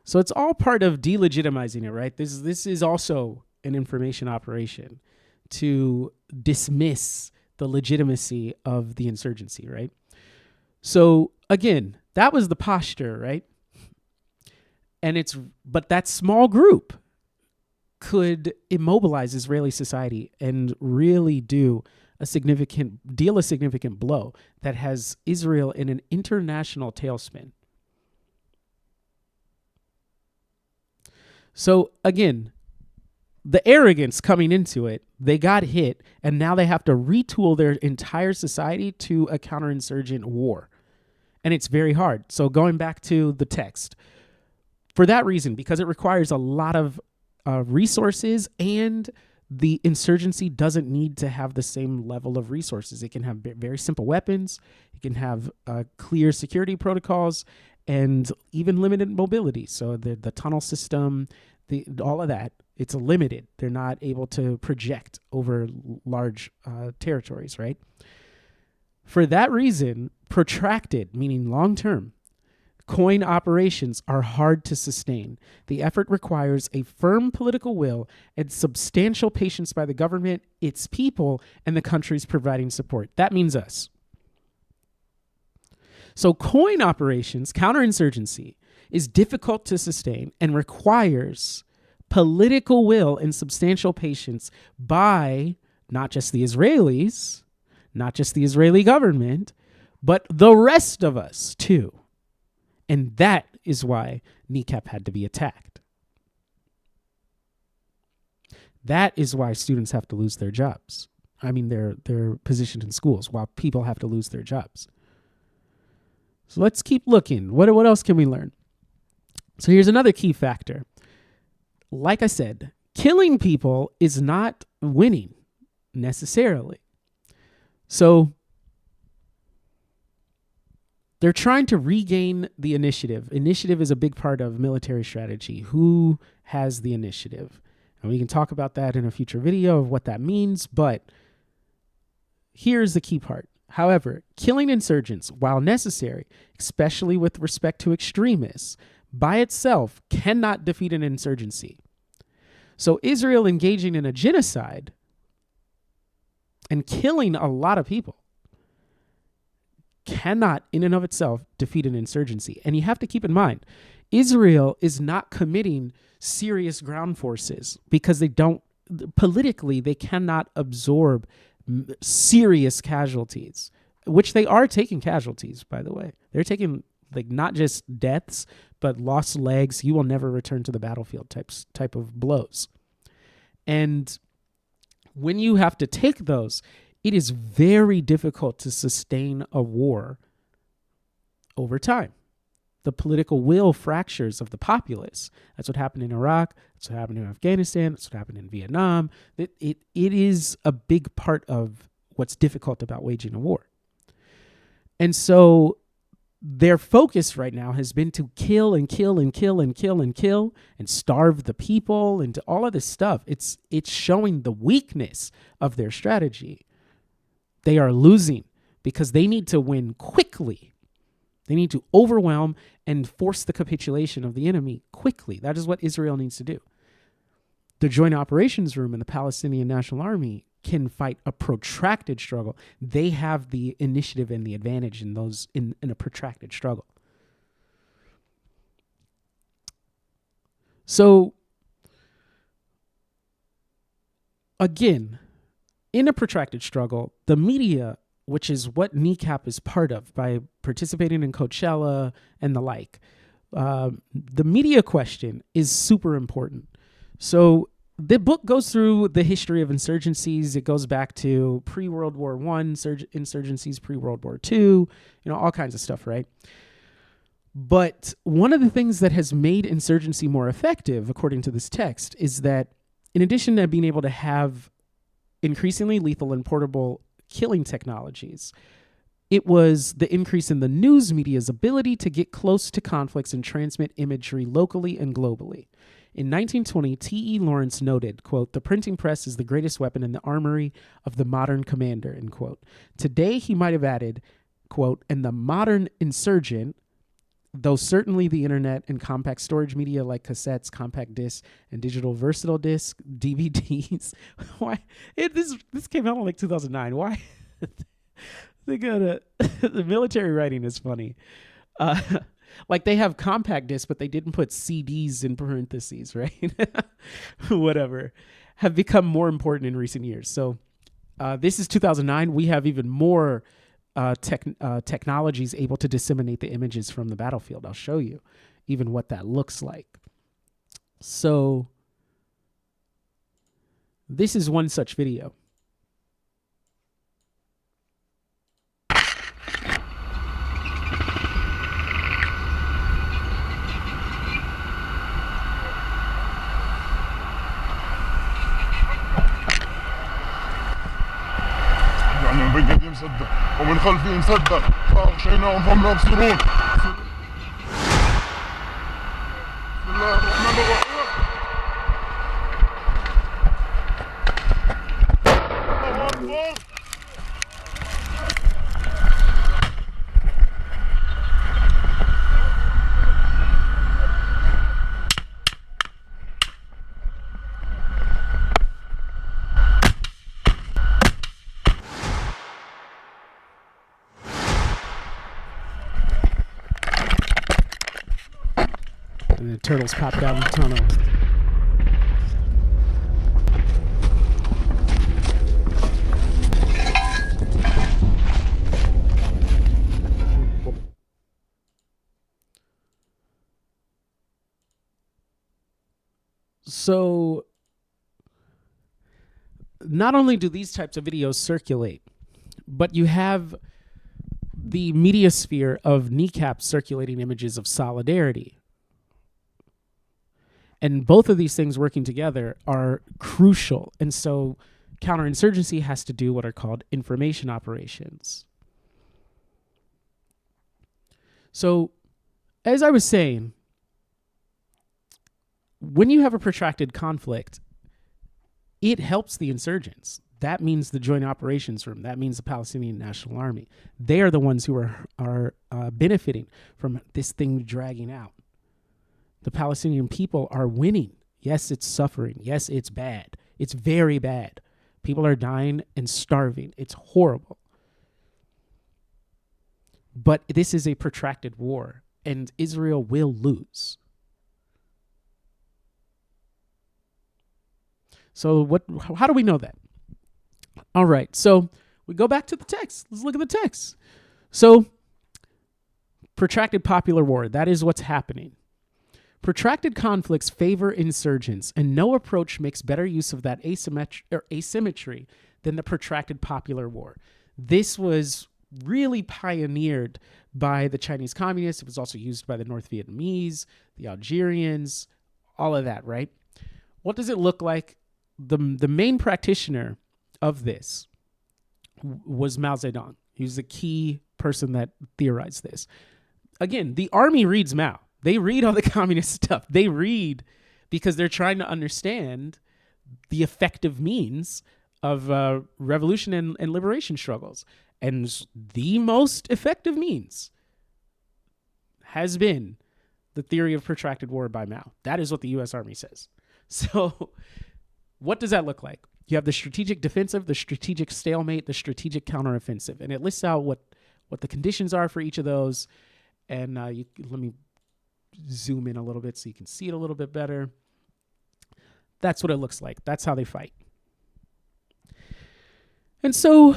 Speaker 1: So it's all part of delegitimizing it, right? This is also an information operation to dismiss the legitimacy of the insurgency, right? So again, that was the posture, right? But that small group could immobilize Israeli society and really deal a significant blow that has Israel in an international tailspin. So again, the arrogance coming into it, they got hit, and now they have to retool their entire society to a counterinsurgent war. And it's very hard. So going back to the text, for that reason, because it requires a lot of resources, and the insurgency doesn't need to have the same level of resources. It can have very simple weapons. It can have clear security protocols and even limited mobility. So the tunnel system, all of that, it's limited. They're not able to project over large territories, right? For that reason, protracted, meaning long-term, coin operations are hard to sustain. The effort requires a firm political will and substantial patience by the government, its people, and the countries providing support. That means us. So coin operations, counterinsurgency, is difficult to sustain and requires political will and substantial patience by not just the Israelis, not just the Israeli government, but the rest of us too. And that is why Kneecap had to be attacked. That is why students have to lose their jobs. I mean, their position in schools, while people have to lose their jobs. So let's keep looking. What else can we learn? So here's another key factor. Like I said, killing people is not winning necessarily. So they're trying to regain the initiative. Initiative is a big part of military strategy. Who has the initiative? And we can talk about that in a future video of what that means, but here's the key part. However, killing insurgents, while necessary, especially with respect to extremists, by itself cannot defeat an insurgency. So Israel engaging in a genocide and killing a lot of people cannot in and of itself defeat an insurgency. And you have to keep in mind, Israel is not committing serious ground forces because politically, they cannot absorb serious casualties, which they are taking casualties, by the way. They're taking not just deaths, but lost legs. You will never return to the battlefield type of blows. And when you have to take those, it is very difficult to sustain a war over time. The political will fractures of the populace. That's what happened in Iraq. That's what happened in Afghanistan. That's what happened in Vietnam. It is a big part of what's difficult about waging a war. And so their focus right now has been to kill and kill and kill and kill and kill and starve the people and all of this stuff. It's showing the weakness of their strategy. They are losing because they need to win quickly. They need to overwhelm and force the capitulation of the enemy quickly. That is what Israel needs to do. The Joint Operations Room and the Palestinian National Army can fight a protracted struggle. They have the initiative and the advantage in a protracted struggle. So, again, in a protracted struggle, the media, which is what Kneecap is part of by participating in Coachella and the like, the media question is super important. So the book goes through the history of insurgencies. It goes back to pre-World War I insurgencies, pre-World War II, all kinds of stuff, right? But one of the things that has made insurgency more effective, according to this text, is that in addition to being able to have increasingly lethal and portable killing technologies, it was the increase in the news media's ability to get close to conflicts and transmit imagery locally and globally. In 1920, T.E. Lawrence noted, quote, "The printing press is the greatest weapon in the armory of the modern commander," end quote. Today, he might have added, quote, "And the modern insurgent, though certainly the internet and compact storage media like cassettes, compact discs, and digital versatile discs, DVDs." Why? This came out in like 2009. Why? They got the military writing is funny. Like they have compact discs, but they didn't put CDs in parentheses, right? Whatever. Have become more important in recent years. So this is 2009. We have even more technologies able to disseminate the images from the battlefield. I'll show you even what that looks like. So this is one such video.
Speaker 6: من بين يدي مصدق ومن خلفي مصدق فأغشيناهم فهم لا يبصرون. بسم الله الرحمن الرحيم. الله أكبر.
Speaker 1: And the turtles pop down the tunnel. So not only do these types of videos circulate, but you have the media sphere of Kneecap circulating images of solidarity. And both of these things working together are crucial. And so counterinsurgency has to do what are called information operations. So, as I was saying, when you have a protracted conflict, it helps the insurgents. That means the Joint Operations Room. That means the Palestinian National Army. They are the ones who are benefiting from this thing dragging out. The Palestinian people are winning. Yes, it's suffering. Yes, it's bad. It's very bad. People are dying and starving. It's horrible. But this is a protracted war, and Israel will lose. So how do we know that? All right, so we go back to the text. Let's look at the text. So, protracted popular war, that is what's happening. Protracted conflicts favor insurgents, and no approach makes better use of that asymmetry than the protracted popular war. This was really pioneered by the Chinese communists. It was also used by the North Vietnamese, the Algerians, all of that, right? What does it look like? The main practitioner of this was Mao Zedong. He was the key person that theorized this. Again, the army reads Mao. They read all the communist stuff. They read because they're trying to understand the effective means of revolution and liberation struggles. And the most effective means has been the theory of protracted war by Mao. That is what the U.S. Army says. So what does that look like? You have the strategic defensive, the strategic stalemate, the strategic counteroffensive. And it lists out what the conditions are for each of those. And let me zoom in a little bit so you can see it a little bit better. That's what it looks like. That's how they fight. And so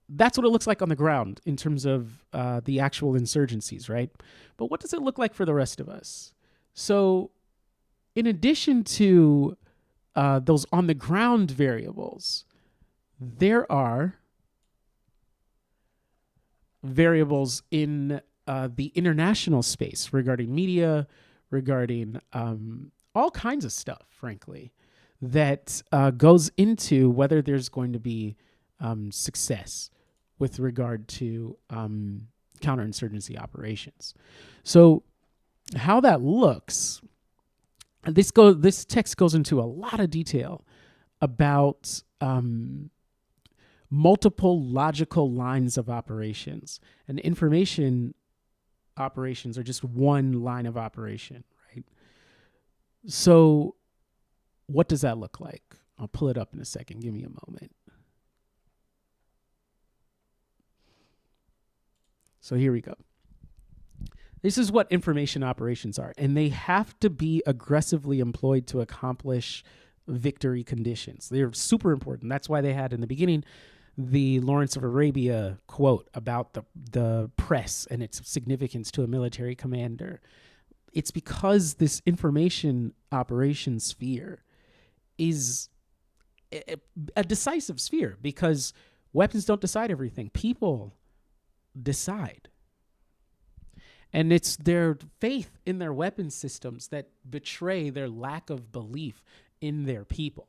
Speaker 1: that's what it looks like on the ground in terms of the actual insurgencies, right? But what does it look like for the rest of us? So in addition to those on the ground variables, there are variables in the international space regarding media, regarding all kinds of stuff, frankly, that goes into whether there's going to be success with regard to counterinsurgency operations. So how that looks, this text goes into a lot of detail about multiple logical lines of operations, and information operations are just one line of operation, right? So what does that look like? I'll pull it up in a second. Give me a moment. So here we go. This is what information operations are, and they have to be aggressively employed to accomplish victory conditions. They're super important. That's why they had in the beginning the Lawrence of Arabia quote about the press and its significance to a military commander. It's because this information operations sphere is a decisive sphere, because weapons don't decide everything. People decide. And it's their faith in their weapon systems that betray their lack of belief in their people.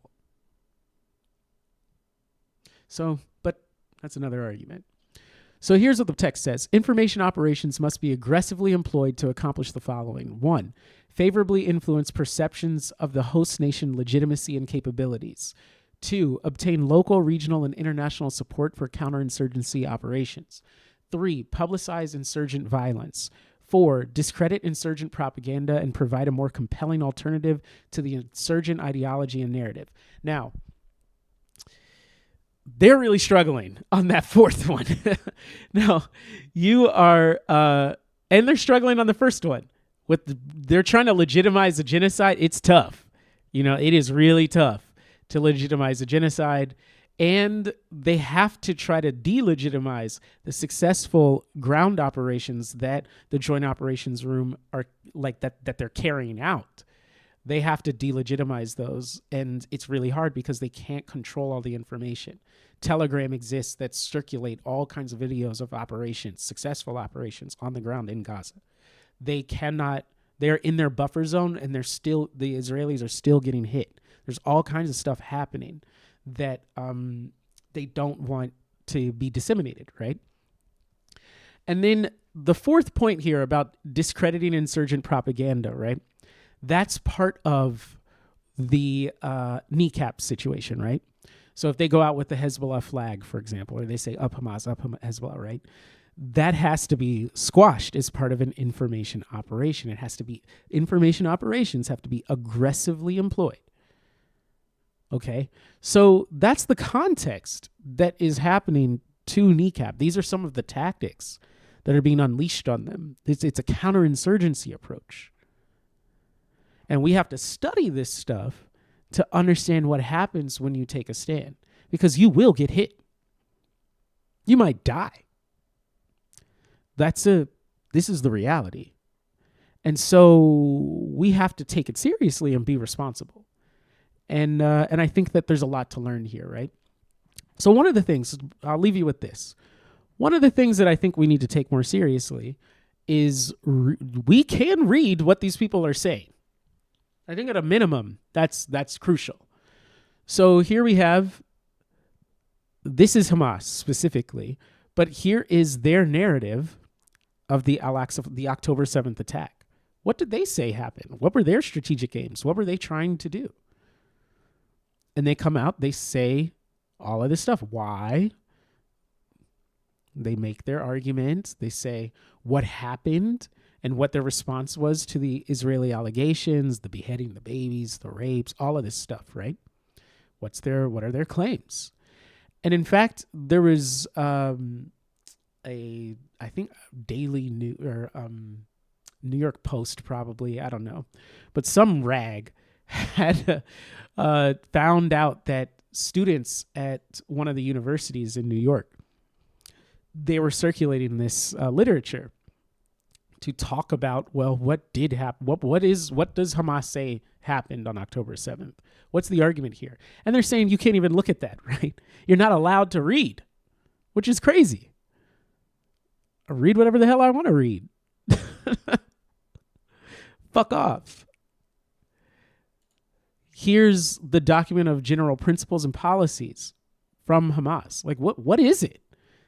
Speaker 1: So, but that's another argument. So here's what the text says. Information operations must be aggressively employed to accomplish the following. 1, favorably influence perceptions of the host nation legitimacy and capabilities. 2, obtain local, regional, and international support for counterinsurgency operations. 3, publicize insurgent violence. 4, discredit insurgent propaganda and provide a more compelling alternative to the insurgent ideology and narrative. Now, they're really struggling on that fourth one. Now, you are, and they're struggling on the first one. They're trying to legitimize the genocide. It's tough. It is really tough to legitimize a genocide. And they have to try to delegitimize the successful ground operations that the Joint Operations Room are like that they're carrying out. They have to delegitimize those, and it's really hard because they can't control all the information. Telegram exists that circulate all kinds of videos of operations, successful operations on the ground in Gaza. They're in their buffer zone, and the Israelis are still getting hit. There's all kinds of stuff happening that they don't want to be disseminated, right? And then the fourth point here about discrediting insurgent propaganda, right? That's part of the Kneecap situation, right? So if they go out with the Hezbollah flag, for example, or they say up Hamas, up Hezbollah, right? That has to be squashed as part of an information operation. Information operations have to be aggressively employed. Okay, so that's the context that is happening to Kneecap. These are some of the tactics that are being unleashed on them. It's a counterinsurgency approach. And we have to study this stuff to understand what happens when you take a stand, because you will get hit. You might die. This is the reality. And so we have to take it seriously and be responsible. And I think that there's a lot to learn here, right? So one of the things, I'll leave you with this. One of the things that I think we need to take more seriously is we can read what these people are saying. I think at a minimum, that's crucial. So here we have, this is Hamas specifically, but here is their narrative of the October 7th attack. What did they say happened? What were their strategic aims? What were they trying to do? And they come out, they say all of this stuff. Why? They make their argument. They say what happened and what their response was to the Israeli allegations, the beheading, the babies, the rapes, all of this stuff, right? What are their claims? And in fact, there was I think Daily New York Post, probably, I don't know, but some rag had found out that students at one of the universities in New York, they were circulating this literature to talk about, well, what did happen? What does Hamas say happened on October 7th? What's the argument here? And they're saying you can't even look at that, right? You're not allowed to read, which is crazy. read whatever the hell I want to read. Fuck off. Here's the document of general principles and policies from Hamas. Like, what is it?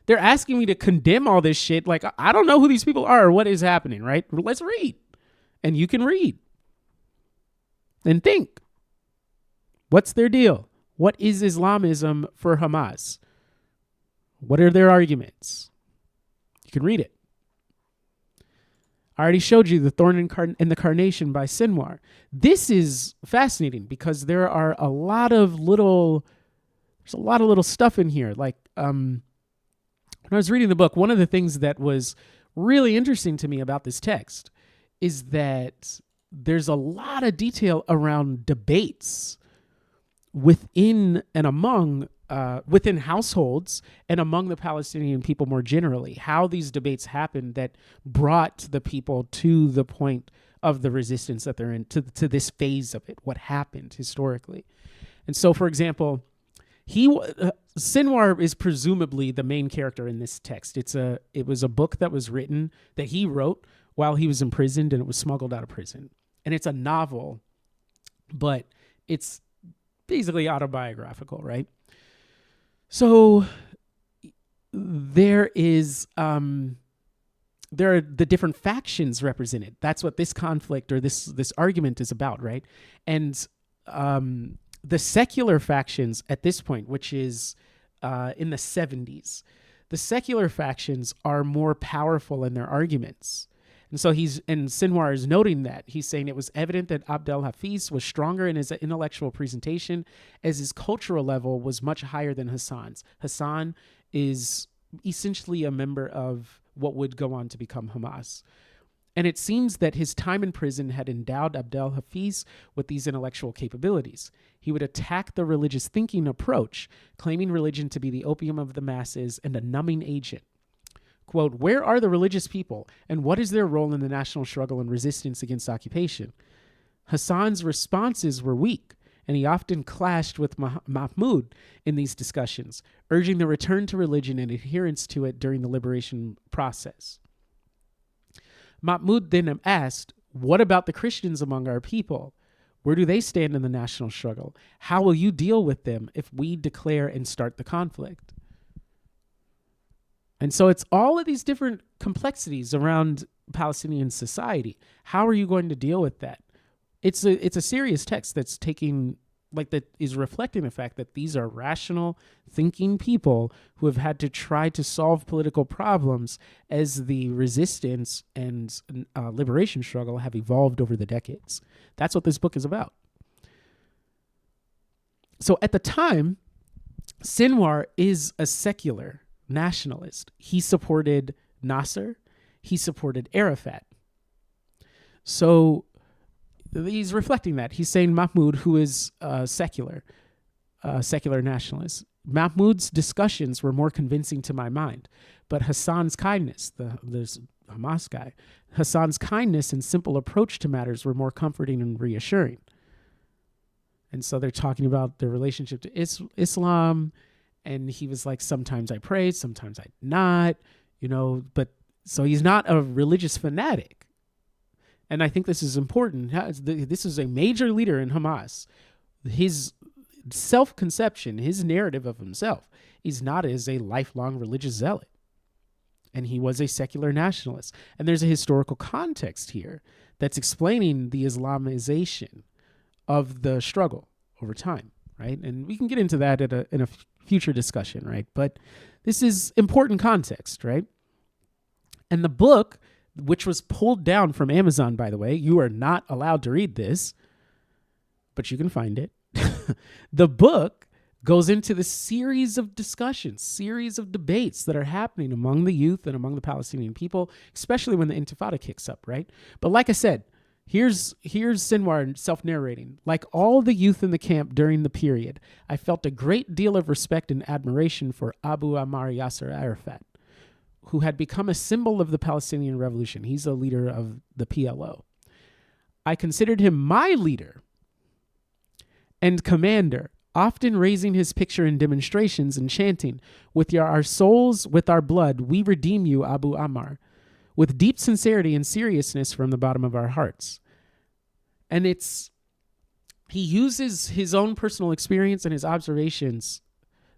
Speaker 1: They're asking me to condemn all this shit. Like, I don't know who these people are or what is happening, right? Let's read. And you can read. And think. What's their deal? What is Islamism for Hamas? What are their arguments? You can read it. I already showed you The Thorn and the Carnation by Sinwar. This is fascinating because there are a lot of little stuff in here. Like, when I was reading the book, one of the things that was really interesting to me about this text is that there's a lot of detail around debates within and among within households and among the Palestinian people more generally, how these debates happened that brought the people to the point of the resistance that they're in, to this phase of it, what happened historically. And so, for example, Sinwar is presumably the main character in this text. It was a book that was written, that he wrote while he was imprisoned, and it was smuggled out of prison. And it's a novel, but it's basically autobiographical, right? So there are the different factions represented. That's what this conflict or this argument is about, right? And the secular factions at this point, which is in the 70s, the secular factions are more powerful in their arguments. And so Sinwar is noting that. He's saying it was evident that Abdel Hafiz was stronger in his intellectual presentation as his cultural level was much higher than Hassan's. Hassan is essentially a member of what would go on to become Hamas. And it seems that his time in prison had endowed Abdel Hafiz with these intellectual capabilities. He would attack the religious thinking approach, claiming religion to be the opium of the masses and a numbing agent. Quote, where are the religious people and what is their role in the national struggle and resistance against occupation? Hassan's responses were weak, and he often clashed with Mahmoud in these discussions, urging the return to religion and adherence to it during the liberation process. Mahmoud then asked, what about the Christians among our people? Where do they stand in the national struggle? How will you deal with them if we declare and start the conflict? And so it's all of these different complexities around Palestinian society. How are you going to deal with that? It's a serious text that is reflecting the fact that these are rational, thinking people who have had to try to solve political problems as the resistance and liberation struggle have evolved over the decades. That's what this book is about. So at the time, Sinwar is a secular nationalist. He supported Nasser. He supported Arafat. So he's reflecting that. He's saying Mahmoud, who is secular nationalist. Mahmoud's discussions were more convincing to my mind, but Hassan's kindness, there's Hamas guy, Hassan's kindness and simple approach to matters were more comforting and reassuring. And so they're talking about their relationship to Islam. And he was like, sometimes I pray, sometimes I not, but so he's not a religious fanatic. And I think this is important. This is a major leader in Hamas. His self-conception, his narrative of himself is not as a lifelong religious zealot. And he was a secular nationalist. And there's a historical context here that's explaining the Islamization of the struggle over time, right? And we can get into that in a future discussion, right? But this is important context, right? And the book, which was pulled down from Amazon, by the way, you are not allowed to read this, but you can find it. The book goes into the series of discussions, series of debates that are happening among the youth and among the Palestinian people, especially when the Intifada kicks up, right? But like I said, Here's Sinwar self-narrating. Like all the youth in the camp during the period, I felt a great deal of respect and admiration for Abu Ammar Yasser Arafat, who had become a symbol of the Palestinian Revolution. He's a leader of the PLO. I considered him my leader and commander, often raising his picture in demonstrations and chanting, "With our souls, with our blood, we redeem you, Abu Ammar," with deep sincerity and seriousness from the bottom of our hearts. And he uses his own personal experience and his observations,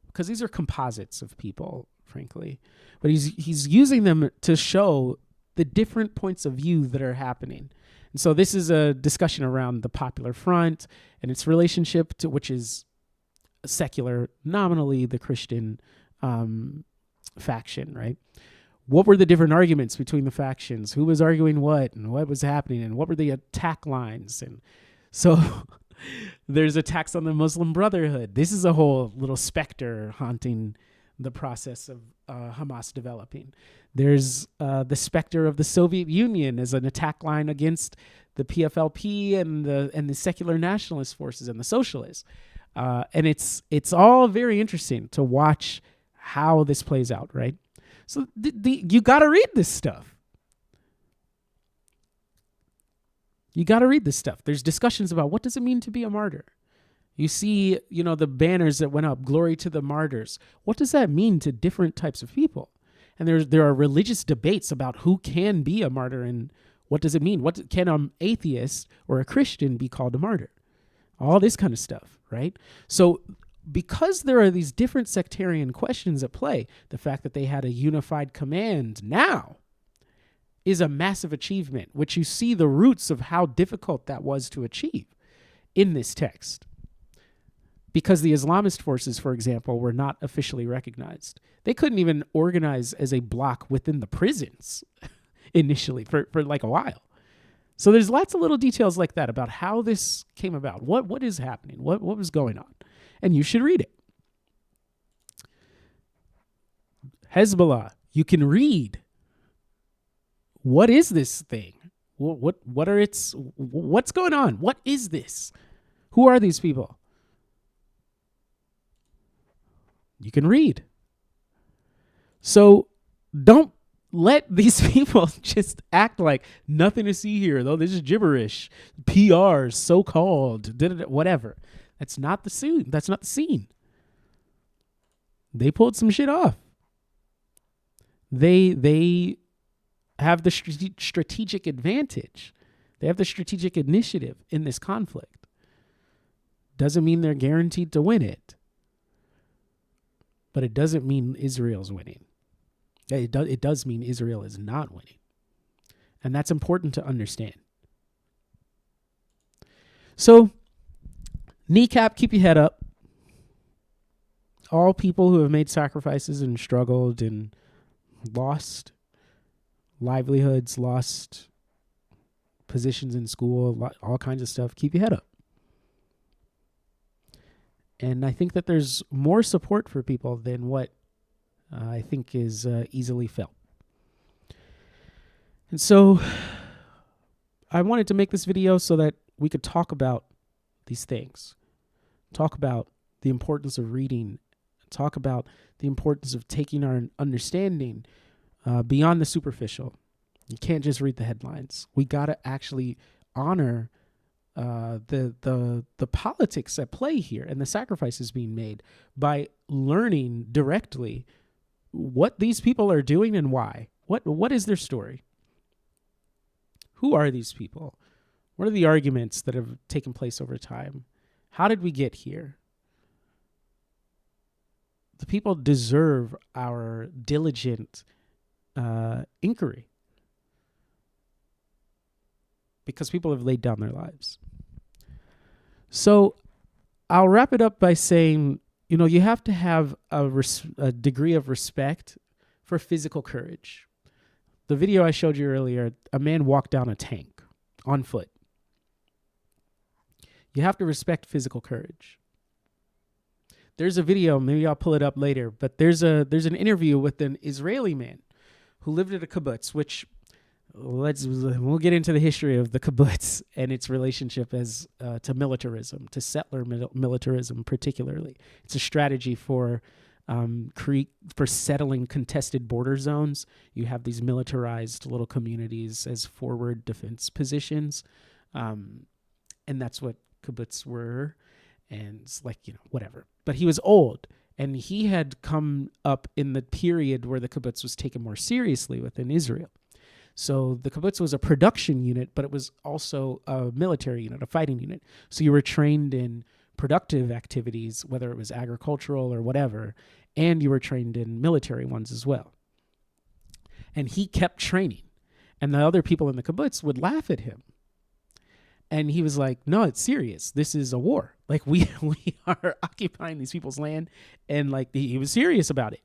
Speaker 1: because these are composites of people, frankly, but he's using them to show the different points of view that are happening. And so this is a discussion around the Popular Front and its relationship to, which is secular, nominally the Christian faction, right? What were the different arguments between the factions? Who was arguing what, and what was happening, and what were the attack lines? And so there's attacks on the Muslim Brotherhood. This is a whole little specter haunting the process of Hamas developing. There's the specter of the Soviet Union as an attack line against the PFLP and the secular nationalist forces and the socialists. And it's all very interesting to watch how this plays out, right? So you got to read this stuff. You got to read this stuff. There's discussions about what does it mean to be a martyr. You see, the banners that went up, "Glory to the martyrs." What does that mean to different types of people? And there are religious debates about who can be a martyr and what does it mean? What can an atheist or a Christian be called a martyr? All this kind of stuff, right? So because there are these different sectarian questions at play, the fact that they had a unified command now is a massive achievement, which you see the roots of how difficult that was to achieve in this text. Because the Islamist forces, for example, were not officially recognized. They couldn't even organize as a block within the prisons initially for like a while. So there's lots of little details like that about how this came about. What is happening? What was going on? And you should read it. Hezbollah, you can read. What is this thing? What's going on? What is this? Who are these people? You can read. So don't let these people just act like nothing to see here, though. This is gibberish. PRs, so-called, whatever. That's not the scene. That's not the scene. They pulled some shit off. They have the strategic advantage. They have the strategic initiative in this conflict. Doesn't mean they're guaranteed to win it. But it doesn't mean Israel's winning. It does mean Israel is not winning. And that's important to understand. So, Kneecap, keep your head up. All people who have made sacrifices and struggled and lost livelihoods, lost positions in school, all kinds of stuff, keep your head up. And I think that there's more support for people than what I think is easily felt. And so I wanted to make this video so that we could talk about these things, talk about the importance of reading, talk about the importance of taking our understanding beyond the superficial. You can't just read the headlines. We got to actually honor the politics at play here and the sacrifices being made by learning directly what these people are doing and why. What is their story? Who are these people? What are the arguments that have taken place over time? How did we get here? The people deserve our diligent inquiry because people have laid down their lives. So I'll wrap it up by saying, you have to have a degree of respect for physical courage. The video I showed you earlier, a man walked down a tank on foot. You have to respect physical courage. There's a video, maybe I'll pull it up later, but there's an interview with an Israeli man who lived at a kibbutz, which we'll get into the history of the kibbutz and its relationship to militarism, to settler militarism particularly. It's a strategy for settling contested border zones. You have these militarized little communities as forward defense positions, and that's what kibbutz were. And it's like, whatever. But he was old, and he had come up in the period where the kibbutz was taken more seriously within Israel. So the kibbutz was a production unit, but it was also a military unit, a fighting unit. So you were trained in productive activities, whether it was agricultural or whatever, and you were trained in military ones as well. And he kept training, and the other people in the kibbutz would laugh at him. And he was like, no, it's serious. This is a war. Like, we are occupying these people's land. And like, he was serious about it.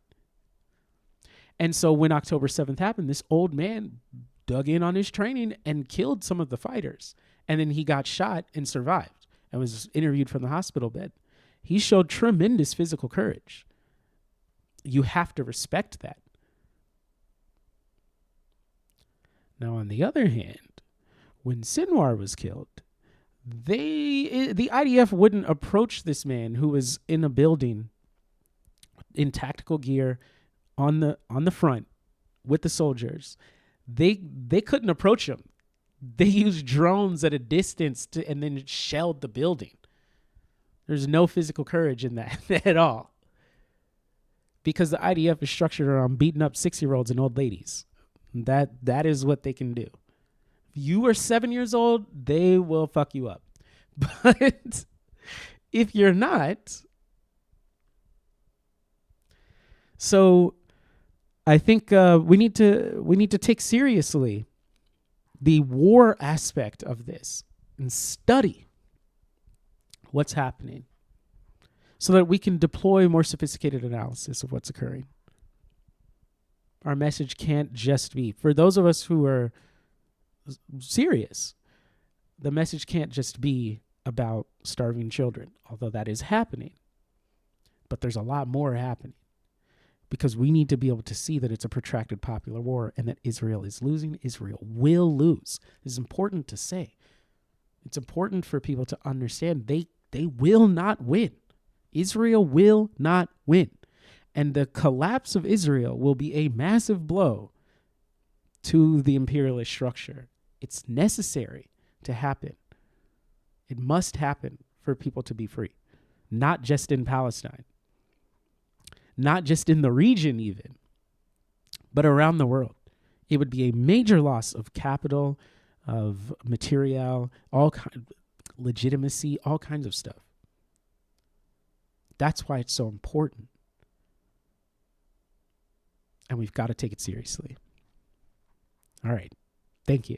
Speaker 1: And so when October 7th happened, this old man dug in on his training and killed some of the fighters. And then he got shot and survived and was interviewed from the hospital bed. He showed tremendous physical courage. You have to respect that. Now, on the other hand, when Sinwar was killed, the IDF wouldn't approach this man who was in a building in tactical gear on the front with the soldiers. They couldn't approach him. They used drones at a distance and then shelled the building. There's no physical courage in that at all, because the IDF is structured around beating up 6-year-olds and old ladies. That is what they can do. You are 7 years old, they will fuck you up. But if you're not, so I think we need to take seriously the war aspect of this and study what's happening so that we can deploy more sophisticated analysis of what's occurring. Our message can't just be, for those of us who are serious, the message can't just be about starving children, although that is happening. But there's a lot more happening, because we need to be able to see that it's a protracted popular war and that Israel is losing. Israel will lose. It's important to say. It's important for people to understand they will not win. Israel will not win. And the collapse of Israel will be a massive blow to the imperialist structure. It's necessary to happen. It must happen for people to be free, not just in Palestine, not just in the region even, but around the world. It would be a major loss of capital, of material, all kind, legitimacy, all kinds of stuff. That's why it's so important. And we've got to take it seriously. All right. Thank you.